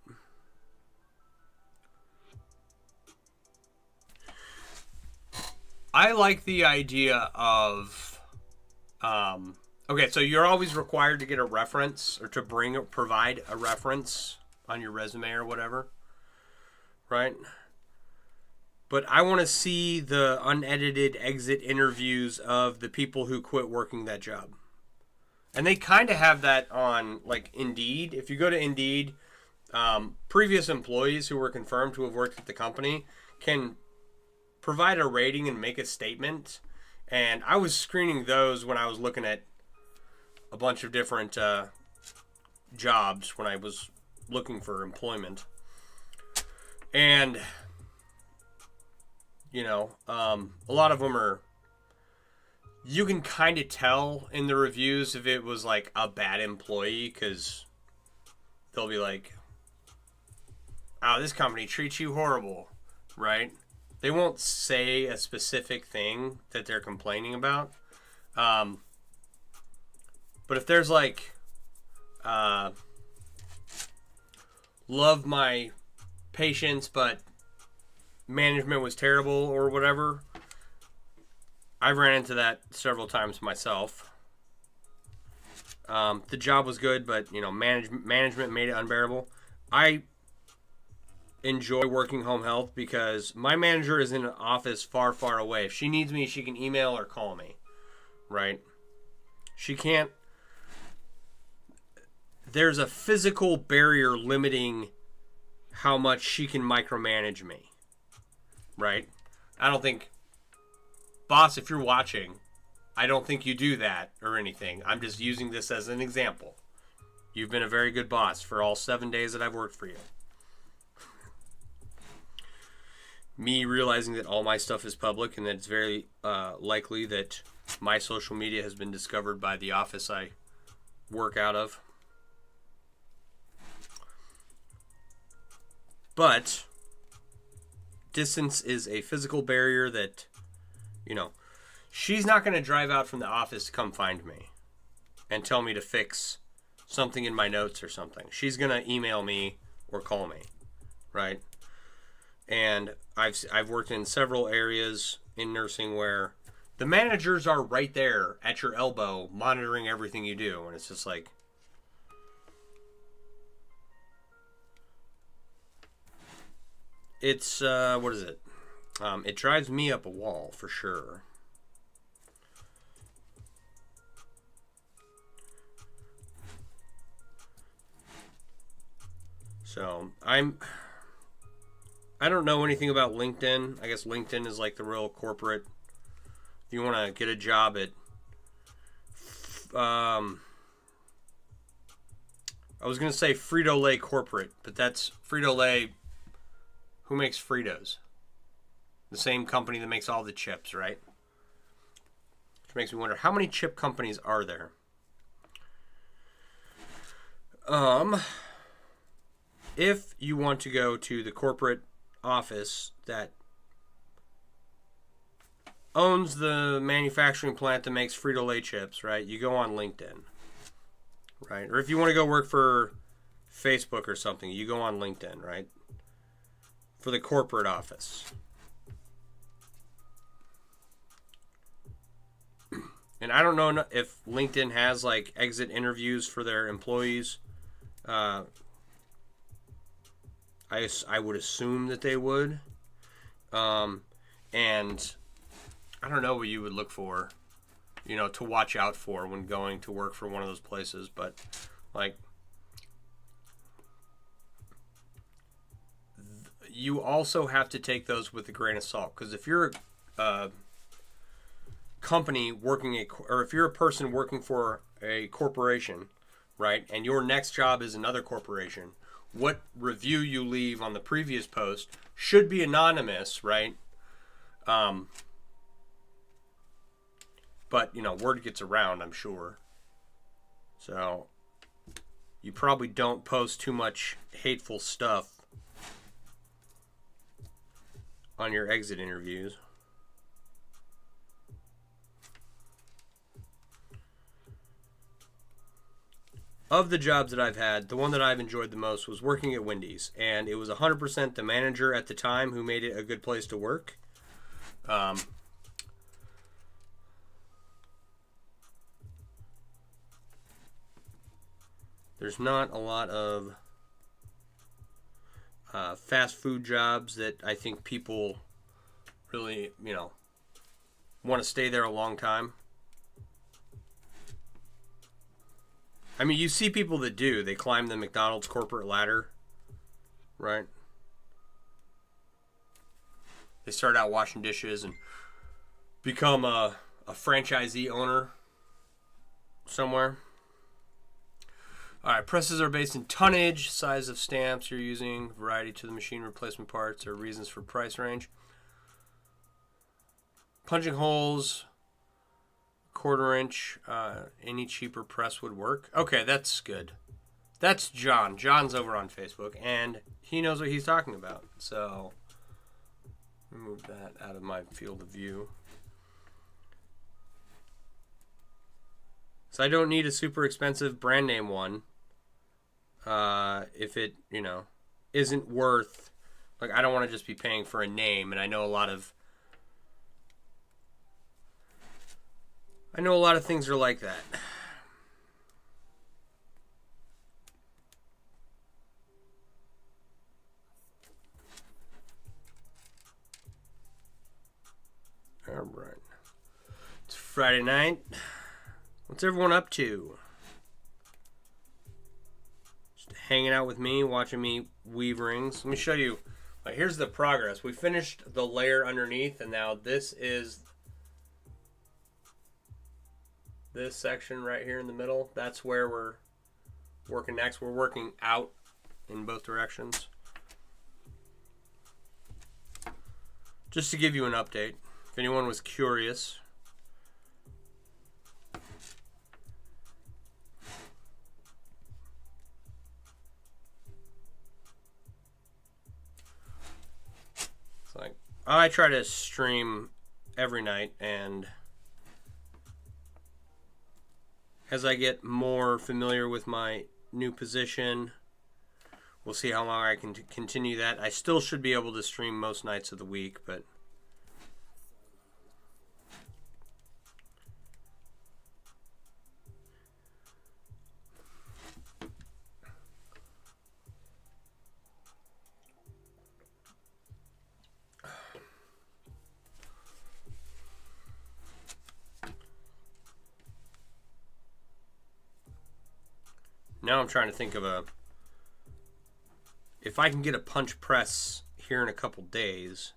I like the idea of, okay, so you're always required to get a reference or to provide a reference on your resume or whatever, right? But I want to see the unedited exit interviews of the people who quit working that job. And they kind of have that on, like, Indeed. If you go to Indeed, previous employees who were confirmed to have worked at the company can provide a rating and make a statement. And I was screening those when I was looking at a bunch of different jobs when I was looking for employment. And, a lot of them are, you can kind of tell in the reviews if it was like a bad employee, because they'll be like, oh, this company treats you horrible, right? They won't say a specific thing that they're complaining about. But if there's like, love my patients, but management was terrible or whatever, I've ran into that several times myself. The job was good, but management made it unbearable. I enjoy working home health because my manager is in an office far, far away. If she needs me, she can email or call me, right? She can't. There's a physical barrier limiting how much she can micromanage me, right? I don't think, boss, if you're watching, I don't think you do that or anything. I'm just using this as an example. You've been a very good boss for all 7 days that I've worked for you. Me realizing that all my stuff is public and that it's very likely that my social media has been discovered by the office I work out of. But distance is a physical barrier that, she's not going to drive out from the office to come find me and tell me to fix something in my notes or something. She's going to email me or call me, right? And I've worked in several areas in nursing where the managers are right there at your elbow monitoring everything you do. And it's just like, it's, what is it? It drives me up a wall for sure. So I don't know anything about LinkedIn. I guess LinkedIn is like the real corporate. If you want to get a job at, I was going to say Frito-Lay corporate, but that's Frito-Lay. Who makes Fritos? The same company that makes all the chips, right? Which makes me wonder, how many chip companies are there? If you want to go to the corporate office that owns the manufacturing plant that makes Frito-Lay chips, right? You go on LinkedIn, right? Or if you want to go work for Facebook or something, you go on LinkedIn, right? For the corporate office. And I don't know if LinkedIn has like exit interviews for their employees. I would assume that they would. And I don't know what you would look for, to watch out for when going to work for one of those places. But, like, you also have to take those with a grain of salt. Because if you're a company or if you're a person working for a corporation, right, and your next job is another corporation, what review you leave on the previous post should be anonymous, right? But, word gets around, I'm sure. So, you probably don't post too much hateful stuff on your exit interviews. Of the jobs that I've had, the one that I've enjoyed the most was working at Wendy's. And it was 100% the manager at the time who made it a good place to work. There's not a lot of fast food jobs that I think people really, want to stay there a long time. I mean, you see people that do. They climb the McDonald's corporate ladder, right? They start out washing dishes and become a franchisee owner somewhere. All right, presses are based in tonnage, size of stamps you're using, variety to the machine, replacement parts, or reasons for price range. Punching holes, quarter-inch, any cheaper press would work. Okay, that's good. That's John. John's over on Facebook, and he knows what he's talking about. So, remove that out of my field of view. So I don't need a super expensive brand name one. If it, isn't worth, like, I don't want to just be paying for a name, and I know a lot of things are like that. All right. It's Friday night. What's everyone up to? Just hanging out with me, watching me weave rings. Let me show you. Right, here's the progress. We finished the layer underneath, and now this is this section right here in the middle. That's where we're working next. We're working out in both directions. Just to give you an update, if anyone was curious. It's like, I try to stream every night, and as I get more familiar with my new position, we'll see how long I can continue that. I still should be able to stream most nights of the week, but now I'm trying to think of if I can get a punch press here in a couple days,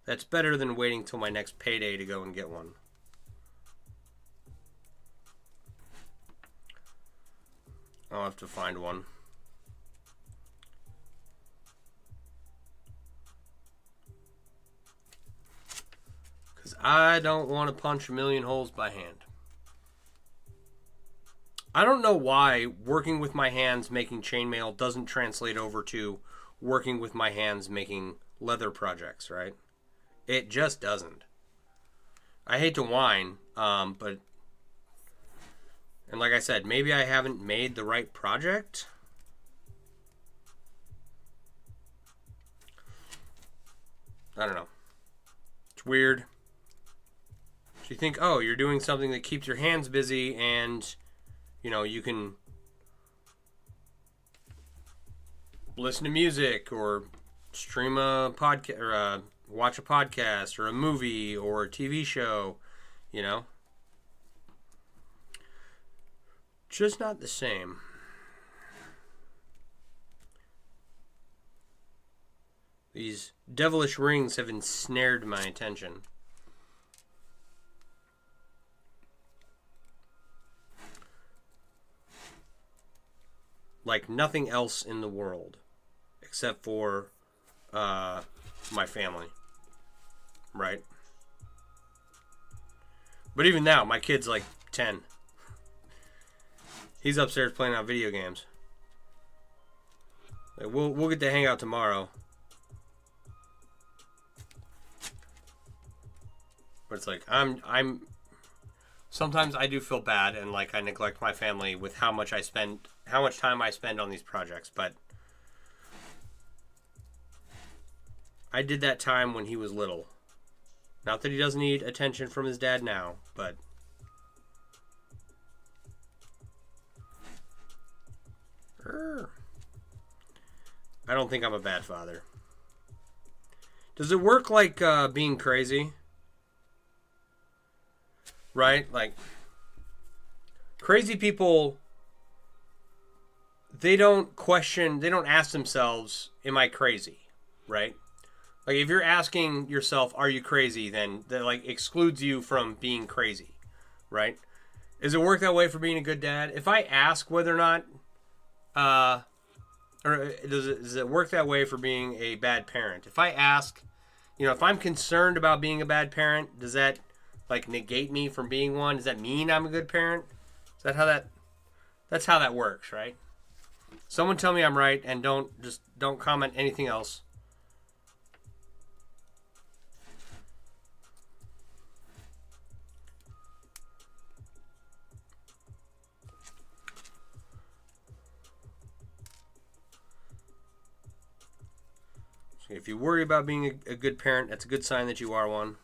that's better than waiting till my next payday to go and get one. I'll have to find one. Because I don't want to punch a million holes by hand. I don't know why working with my hands making chainmail doesn't translate over to working with my hands making leather projects, right? It just doesn't. I hate to whine, but, and like I said, maybe I haven't made the right project. I don't know. It's weird. So you think, oh, you're doing something that keeps your hands busy, and you can listen to music or stream a podcast or watch a podcast or a movie or a TV show, you know. Just not the same. These devilish rings have ensnared my attention. Like nothing else in the world, except for my family, right? But even now, my kid's like 10. He's upstairs playing on video games. Like, we'll get to hang out tomorrow. But it's like I'm sometimes I do feel bad and like I neglect my family with how much time I spend on these projects, but I did that time when he was little. Not that he doesn't need attention from his dad now, but I don't think I'm a bad father. Does it work like being crazy? Right? Like, crazy people, they don't ask themselves, am I crazy? Right? Like, if you're asking yourself, are you crazy? Then that, like, excludes you from being crazy. Right? Does it work that way for being a good dad? If I ask whether or not, or does it work that way for being a bad parent? If I ask, if I'm concerned about being a bad parent, does that like negate me from being one? Does that mean I'm a good parent? Is that how that's how that works, right? Someone tell me I'm right and don't comment anything else. So if you worry about being a good parent, that's a good sign that you are one.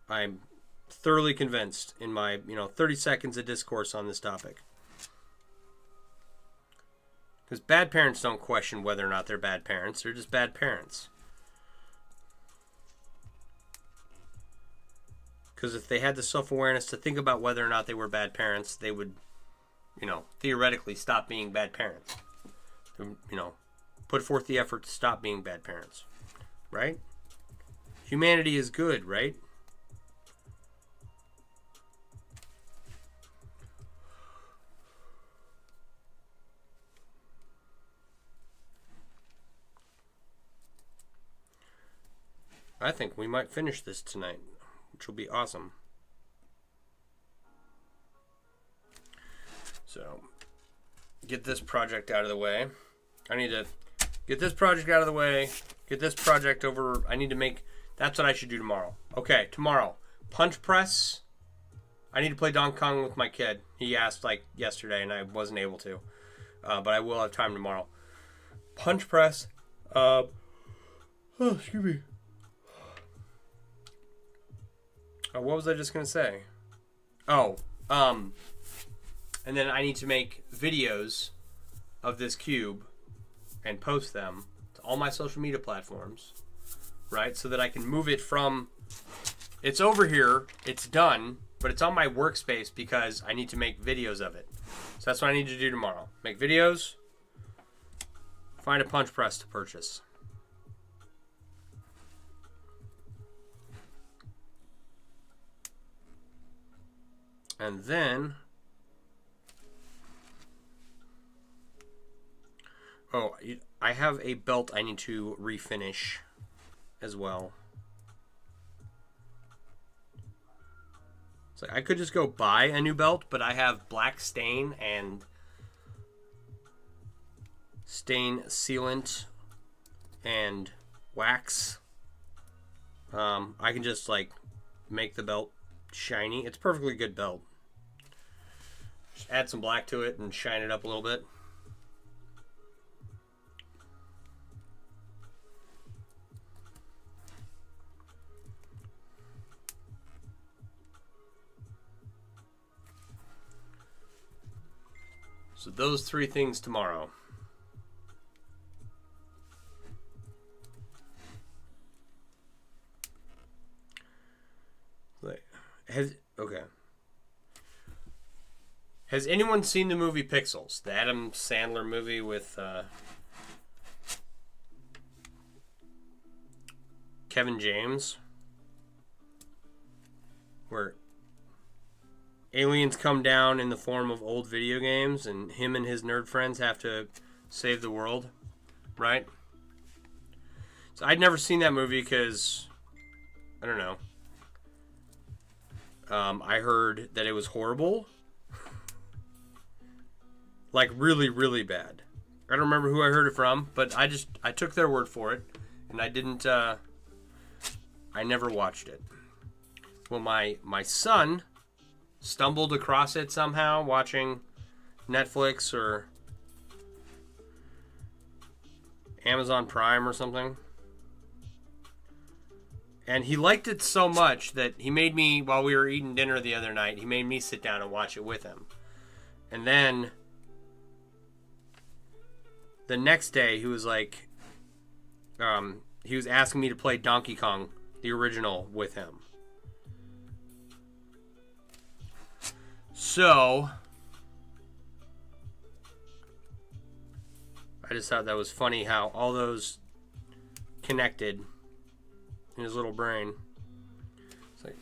I'm thoroughly convinced in my 30 seconds of discourse on this topic, because bad parents don't question whether or not they're bad parents. They're just bad parents. Because if they had the self-awareness to think about whether or not they were bad parents, they would theoretically stop being bad parents. Put forth the effort to stop being bad parents, right? Humanity is good, right? I think we might finish this tonight, which will be awesome. So, get this project out of the way. I need to get this project out of the way, get this project over. I need to make, that's what I should do tomorrow. Okay, tomorrow, punch press. I need to play Donkey Kong with my kid. He asked like yesterday and I wasn't able to, but I will have time tomorrow. Punch press. Excuse me. What was I just going to say? And then I need to make videos of this cube and post them to all my social media platforms, right? So that I can move it from, it's over here, it's done, but it's on my workspace because I need to make videos of it. So that's what I need to do tomorrow. Make videos, find a punch press to purchase. And then, I have a belt I need to refinish as well. So I could just go buy a new belt, but I have black stain and stain sealant and wax. I can just like make the belt shiny. It's a perfectly good belt. Just add some black to it and shine it up a little bit. So those three things tomorrow. Okay. Has anyone seen the movie Pixels? The Adam Sandler movie with Kevin James? Where aliens come down in the form of old video games and him and his nerd friends have to save the world, right? So I'd never seen that movie because, I don't know. I heard that it was horrible. Like really, really bad. I don't remember who I heard it from, but I took their word for it, and I didn't. I never watched it. Well, my son stumbled across it somehow, watching Netflix or Amazon Prime or something, and he liked it so much that he made me, while we were eating dinner the other night, he made me sit down and watch it with him, and then. The next day, he was like, he was asking me to play Donkey Kong, the original, with him. So, I just thought that was funny how all those connected in his little brain. It's like,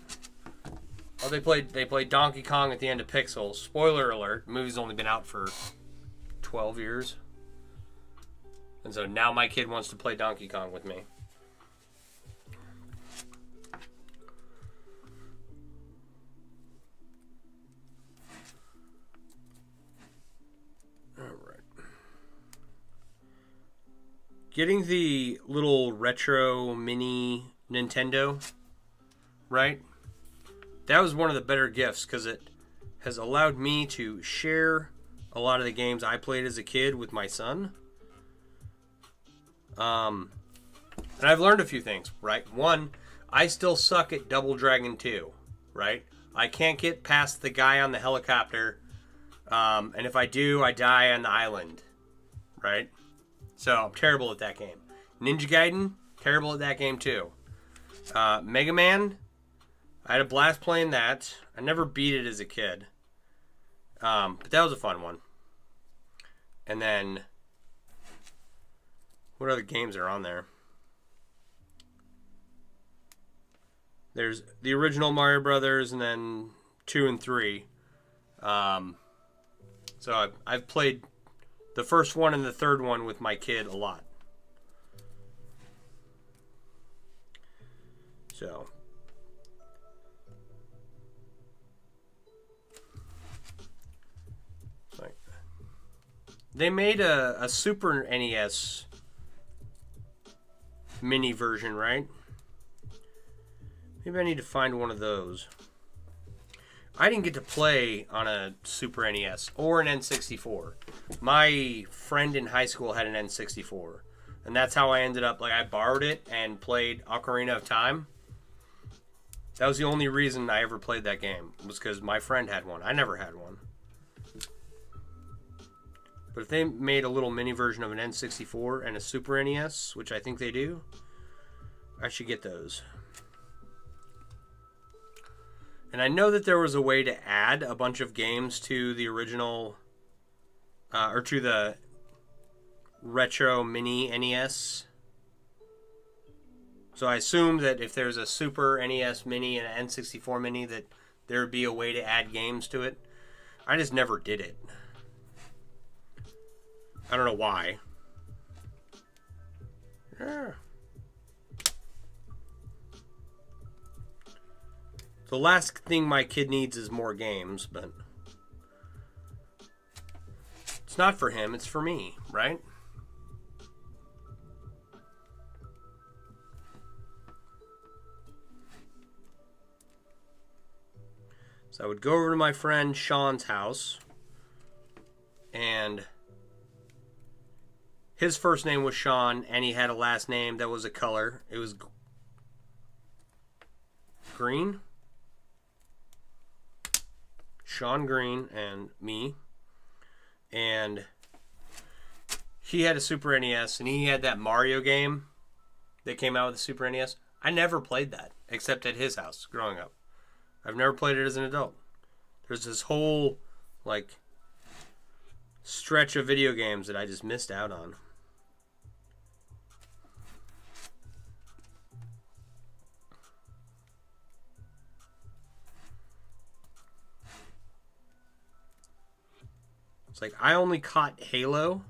oh, they played Donkey Kong at the end of Pixels. Spoiler alert: the movie's only been out for 12 years. And so now my kid wants to play Donkey Kong with me. All right. Getting the little retro mini Nintendo, right? That was one of the better gifts because it has allowed me to share a lot of the games I played as a kid with my son. And I've learned a few things, right? One, I still suck at Double Dragon 2, right? I can't get past the guy on the helicopter, and if I do, I die on the island, right? So I'm terrible at that game. Ninja Gaiden, terrible at that game too. Mega Man, I had a blast playing that. I never beat it as a kid, but that was a fun one. And then, what other games are on there? There's the original Mario Brothers, and then 2 and 3. So I've played the first one and the third one with my kid a lot. So they made a Super NES mini version, right? Maybe I need to find one of those. I didn't get to play on a Super NES or an N64. My friend in high school had an N64, and that's how I ended up, like, I borrowed it and played Ocarina of Time. That was the only reason I ever played that game, was because my friend had one. I never had one. But if they made a little mini version of an N64 and a Super NES, which I think they do, I should get those. And I know that there was a way to add a bunch of games to the original, or to the retro mini NES. So I assume that if there's a Super NES mini and an N64 mini, that there would be a way to add games to it. I just never did it. I don't know why. Yeah. The last thing my kid needs is more games, but it's not for him, it's for me, right? So I would go over to my friend Sean's house, and his first name was Sean, and he had a last name that was a color. It was Green. Sean Green and me. And he had a Super NES, and he had that Mario game that came out with the Super NES. I never played that, except at his house growing up. I've never played it as an adult. There's this whole, like, stretch of video games that I just missed out on. It's like, I only caught Halo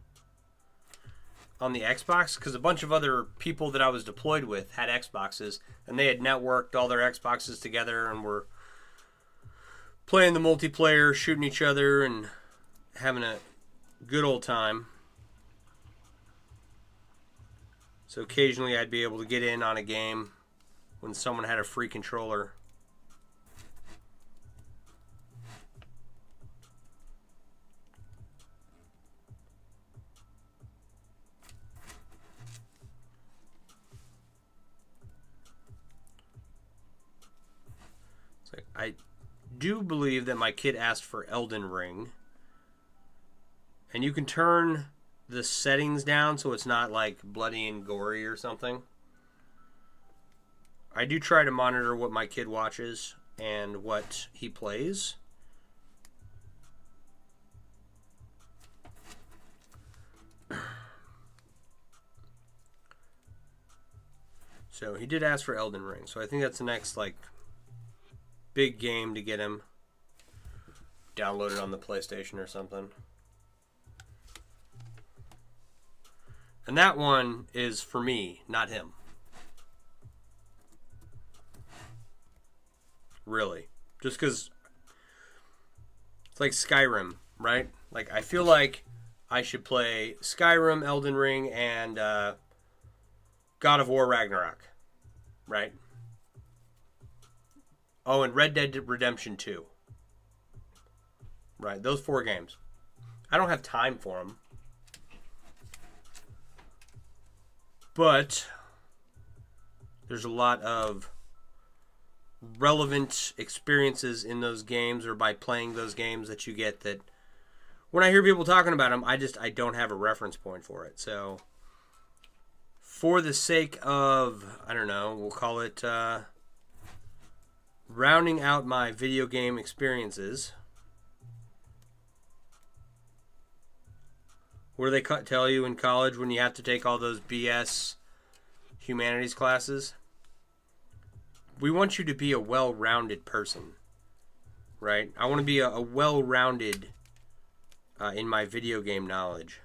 on the Xbox because a bunch of other people that I was deployed with had Xboxes, and they had networked all their Xboxes together and were playing the multiplayer, shooting each other, and having a good old time. So occasionally I'd be able to get in on a game when someone had a free controller. It's like, I do believe that my kid asked for Elden Ring. And you can turn the settings down so it's not like bloody and gory or something. I do try to monitor what my kid watches and what he plays. So he did ask for Elden Ring. So I think that's the next like big game to get him downloaded on the PlayStation or something. And that one is for me, not him. Really. Just because it's like Skyrim, right? Like, I feel like I should play Skyrim, Elden Ring, and God of War Ragnarok, right? Oh, and Red Dead Redemption 2. Right, those 4 games. I don't have time for them. But there's a lot of relevant experiences in those games or by playing those games that you get that when I hear people talking about them, I don't have a reference point for it. So for the sake of, I don't know, we'll call it rounding out my video game experiences. What do they tell you in college when you have to take all those BS humanities classes? We want you to be a well-rounded person, right? I want to be a well-rounded in my video game knowledge.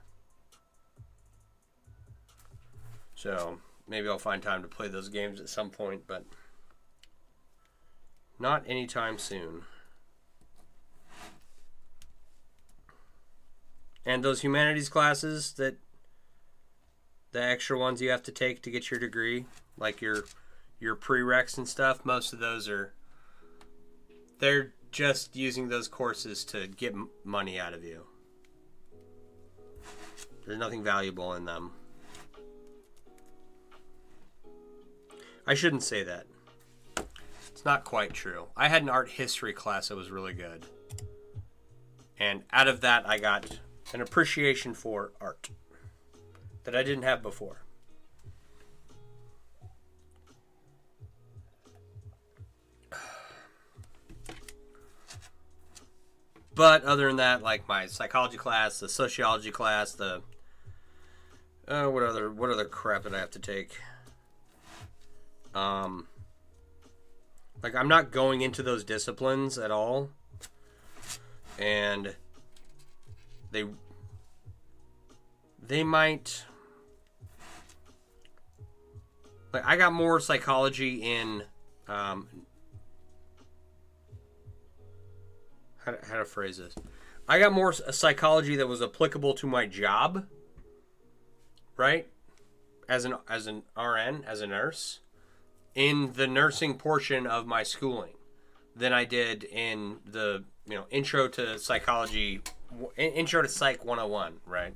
So maybe I'll find time to play those games at some point, but not anytime soon. And those humanities classes, that the extra ones you have to take to get your degree, like your prereqs and stuff, most of those they're just using those courses to get money out of you. There's nothing valuable in them. I shouldn't say that. It's not quite true. I had an art history class that was really good. And out of that, I got an appreciation for art that I didn't have before. But other than that, like my psychology class, the sociology class, the what other crap did I have to take? Like, I'm not going into those disciplines at all, and they might, like, I got more psychology in how to phrase this. I got more psychology that was applicable to my job, right? As an RN, as a nurse, in the nursing portion of my schooling than I did in the, intro to psychology, intro to Psych 101, right?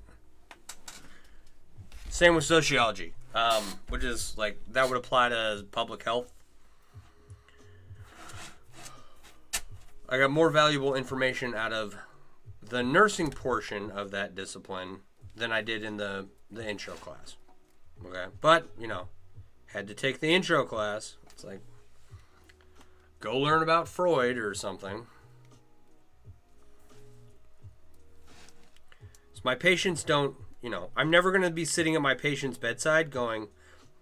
Same with sociology, which is like, that would apply to public health. I got more valuable information out of the nursing portion of that discipline than I did in the intro class. Okay, but had to take the intro class. It's like, Go learn about Freud or something. So my patients don't, I'm never going to be sitting at my patient's bedside going,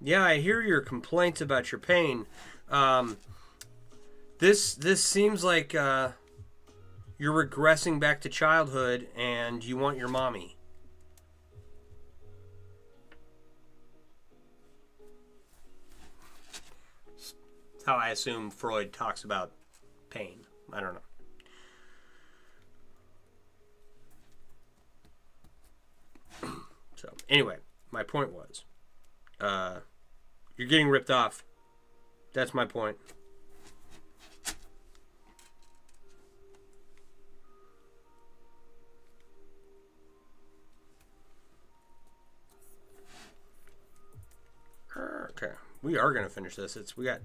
yeah, I hear your complaints about your pain. This seems like you're regressing back to childhood and you want your mommy. That's how I assume Freud talks about pain. I don't know. So, anyway, my point was, you're getting ripped off. That's my point. Okay, we are going to finish this. We got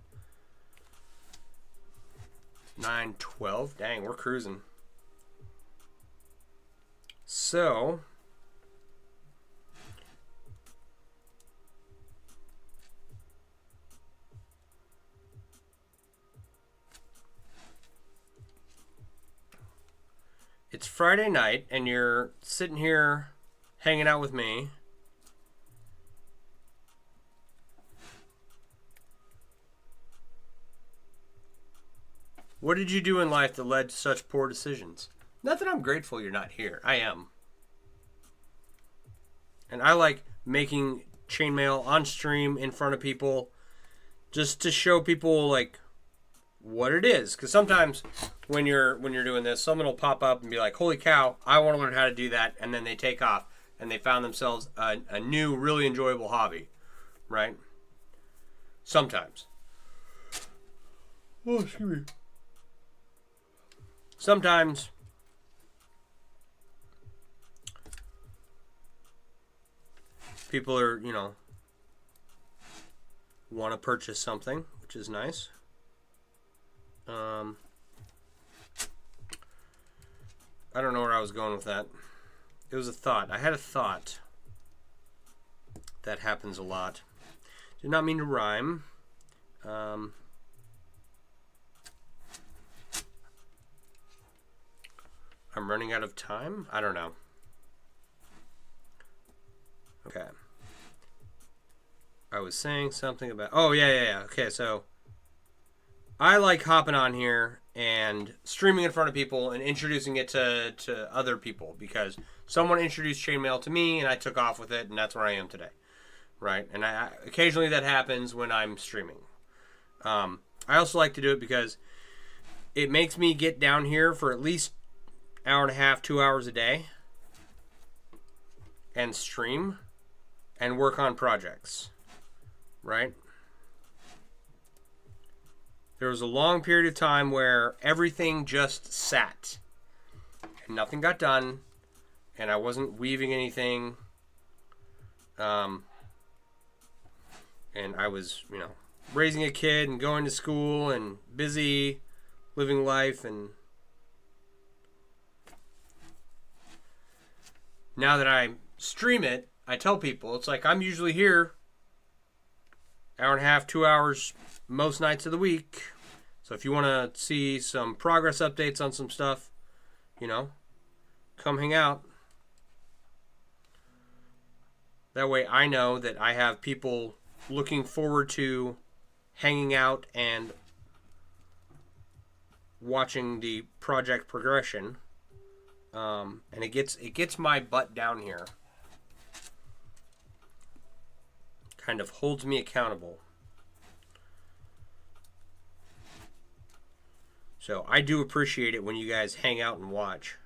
9:12. Dang, we're cruising. So, it's Friday night and you're sitting here hanging out with me. What did you do in life that led to such poor decisions? Not that I'm grateful you're not here. I am. And I like making chainmail on stream in front of people just to show people like what it is. Because sometimes when you're doing this, someone will pop up and be like, holy cow, I want to learn how to do that. And then they take off and they found themselves a new, really enjoyable hobby. Right? Sometimes. Oh, excuse me. Sometimes people are, want to purchase something, which is nice. I don't know where I was going with that. It was a thought. I had a thought. That happens a lot. Did not mean to rhyme. I'm running out of time? I don't know. Okay. I was saying something about... Oh, yeah. Okay, so I like hopping on here and streaming in front of people and introducing it to other people because someone introduced chainmail to me and I took off with it and that's where I am today. Right? And occasionally that happens when I'm streaming. I also like to do it because it makes me get down here for at least hour and a half, 2 hours a day and stream and work on projects, right? There was a long period of time where everything just sat and nothing got done and I wasn't weaving anything. And I was, raising a kid and going to school and busy living life. And now that I stream it, I tell people, it's like I'm usually here hour and a half, 2 hours most nights of the week. So if you want to see some progress updates on some stuff, come hang out. That way I know that I have people looking forward to hanging out and watching the project progression. And it gets my butt down here. Kind of holds me accountable. So I do appreciate it when you guys hang out and watch.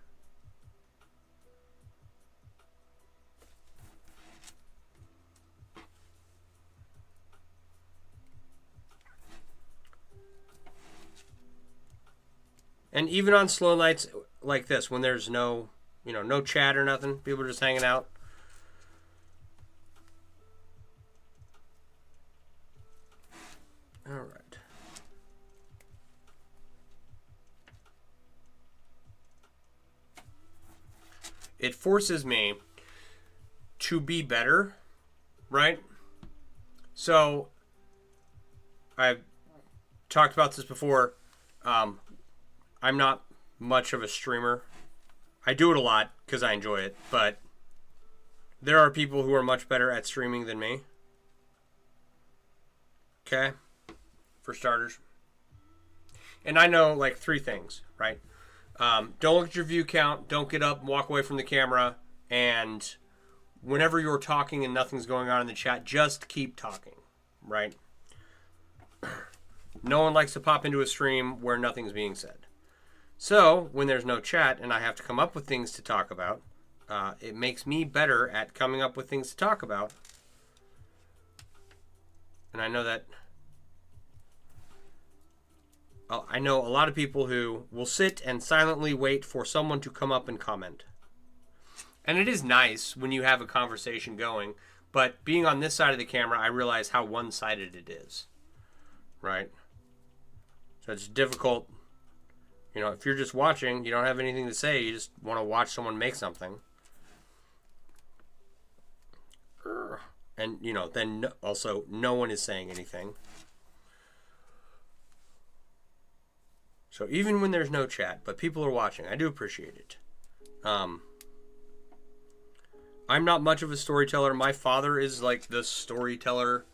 And even on slow nights like this, when there's no chat or nothing, people are just hanging out. All right. It forces me to be better, right? So, I've talked about this before. I'm not much of a streamer. I do it a lot because I enjoy it, but there are people who are much better at streaming than me. Okay? For starters. And I know, like, 3 things, right? Don't look at your view count. Don't get up and walk away from the camera. And whenever you're talking and nothing's going on in the chat, just keep talking, right? No one likes to pop into a stream where nothing's being said. So, when there's no chat and I have to come up with things to talk about, it makes me better at coming up with things to talk about. And I know that... I know a lot of people who will sit and silently wait for someone to come up and comment. And it is nice when you have a conversation going, but being on this side of the camera, I realize how one-sided it is, right? So it's difficult. You know, if you're just watching, you don't have anything to say, you just want to watch someone make something. And, you know, then also no one is saying anything. So even when there's no chat, but people are watching, I do appreciate it. I'm not much of a storyteller. My father is like the storyteller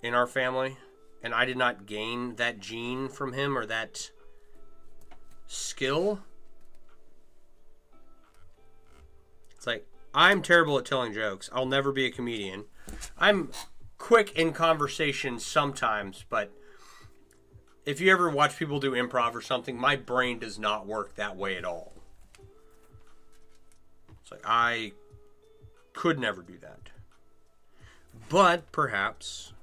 in our family, and I did not gain that gene from him or that skill. It's like, I'm terrible at telling jokes. I'll never be a comedian. I'm quick in conversation sometimes, but if you ever watch people do improv or something, my brain does not work that way at all. It's like, I could never do that. But perhaps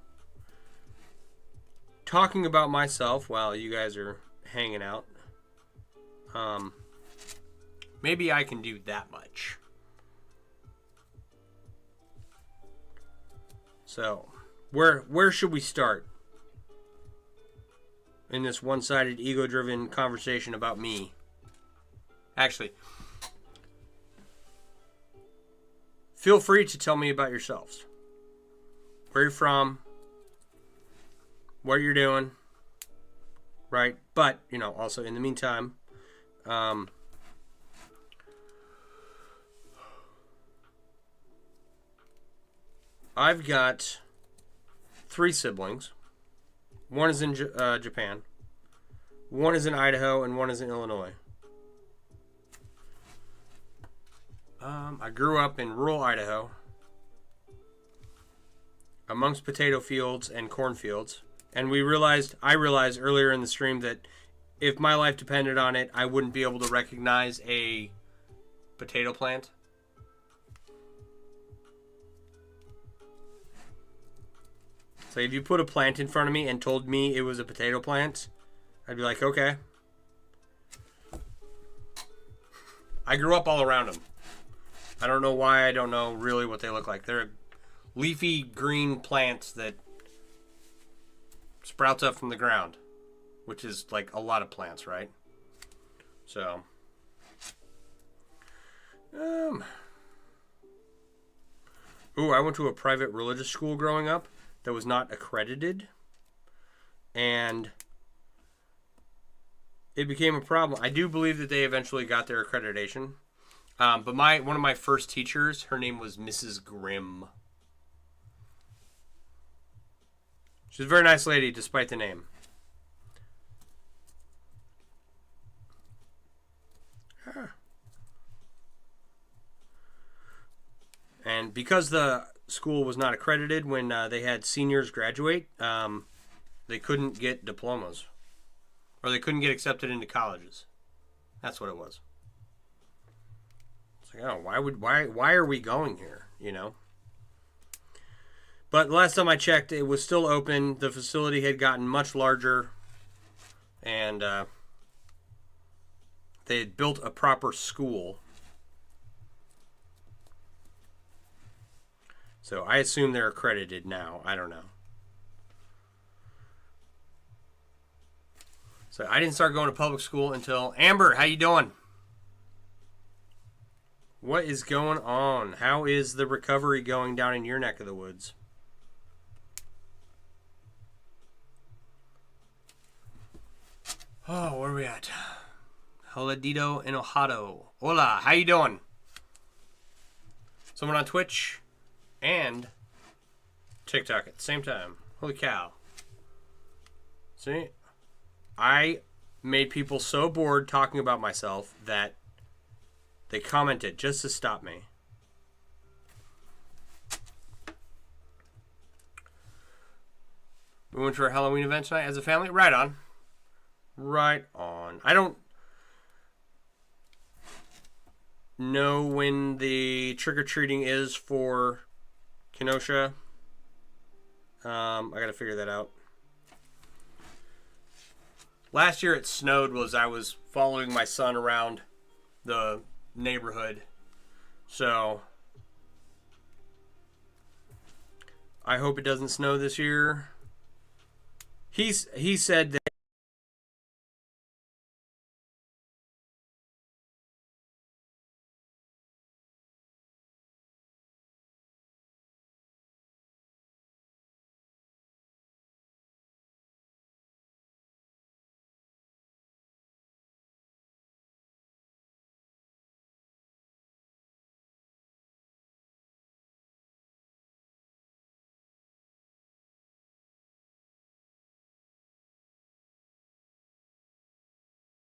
talking about myself while you guys are hanging out, maybe I can do that much. So, where should we start in this one-sided, ego-driven conversation about me? Actually, feel free to tell me about yourselves. Where you're from, what you're doing, right? But, you know, also in the meantime, I've got 3 siblings. One is in Japan, one is in Idaho, and one is in Illinois. I grew up in rural Idaho, amongst potato fields and cornfields, and I realized earlier in the stream that if my life depended on it, I wouldn't be able to recognize a potato plant. So if you put a plant in front of me and told me it was a potato plant, I'd be like, okay. I grew up all around them. I don't know why. I don't know really what they look like. They're leafy green plants that sprouts up from the ground, which is like a lot of plants, right? So, I went to a private religious school growing up that was not accredited, and it became a problem. I do believe that they eventually got their accreditation, but one of my first teachers, her name was Mrs. Grimm. She's a very nice lady, despite the name. And because the school was not accredited when they had seniors graduate, they couldn't get diplomas, or they couldn't get accepted into colleges. That's what it was. It's like, oh, why are we going here? You know. But last time I checked, it was still open. The facility had gotten much larger, and they had built a proper school. So I assume they're accredited now. I don't know. So I didn't start going to public school until... Amber, how you doing? What is going on? How is the recovery going down in your neck of the woods? Oh, where are we at? Holadito Enojado. Hola, how you doing? Someone on Twitch and TikTok at the same time. Holy cow. See? I made people so bored talking about myself that they commented just to stop me. We went to our Halloween event tonight as a family. Right on. Right on. I don't know when the trick-or-treating is for Kenosha. I gotta figure that out. Last year it snowed was I was following my son around the neighborhood. So I hope it doesn't snow this year. He said that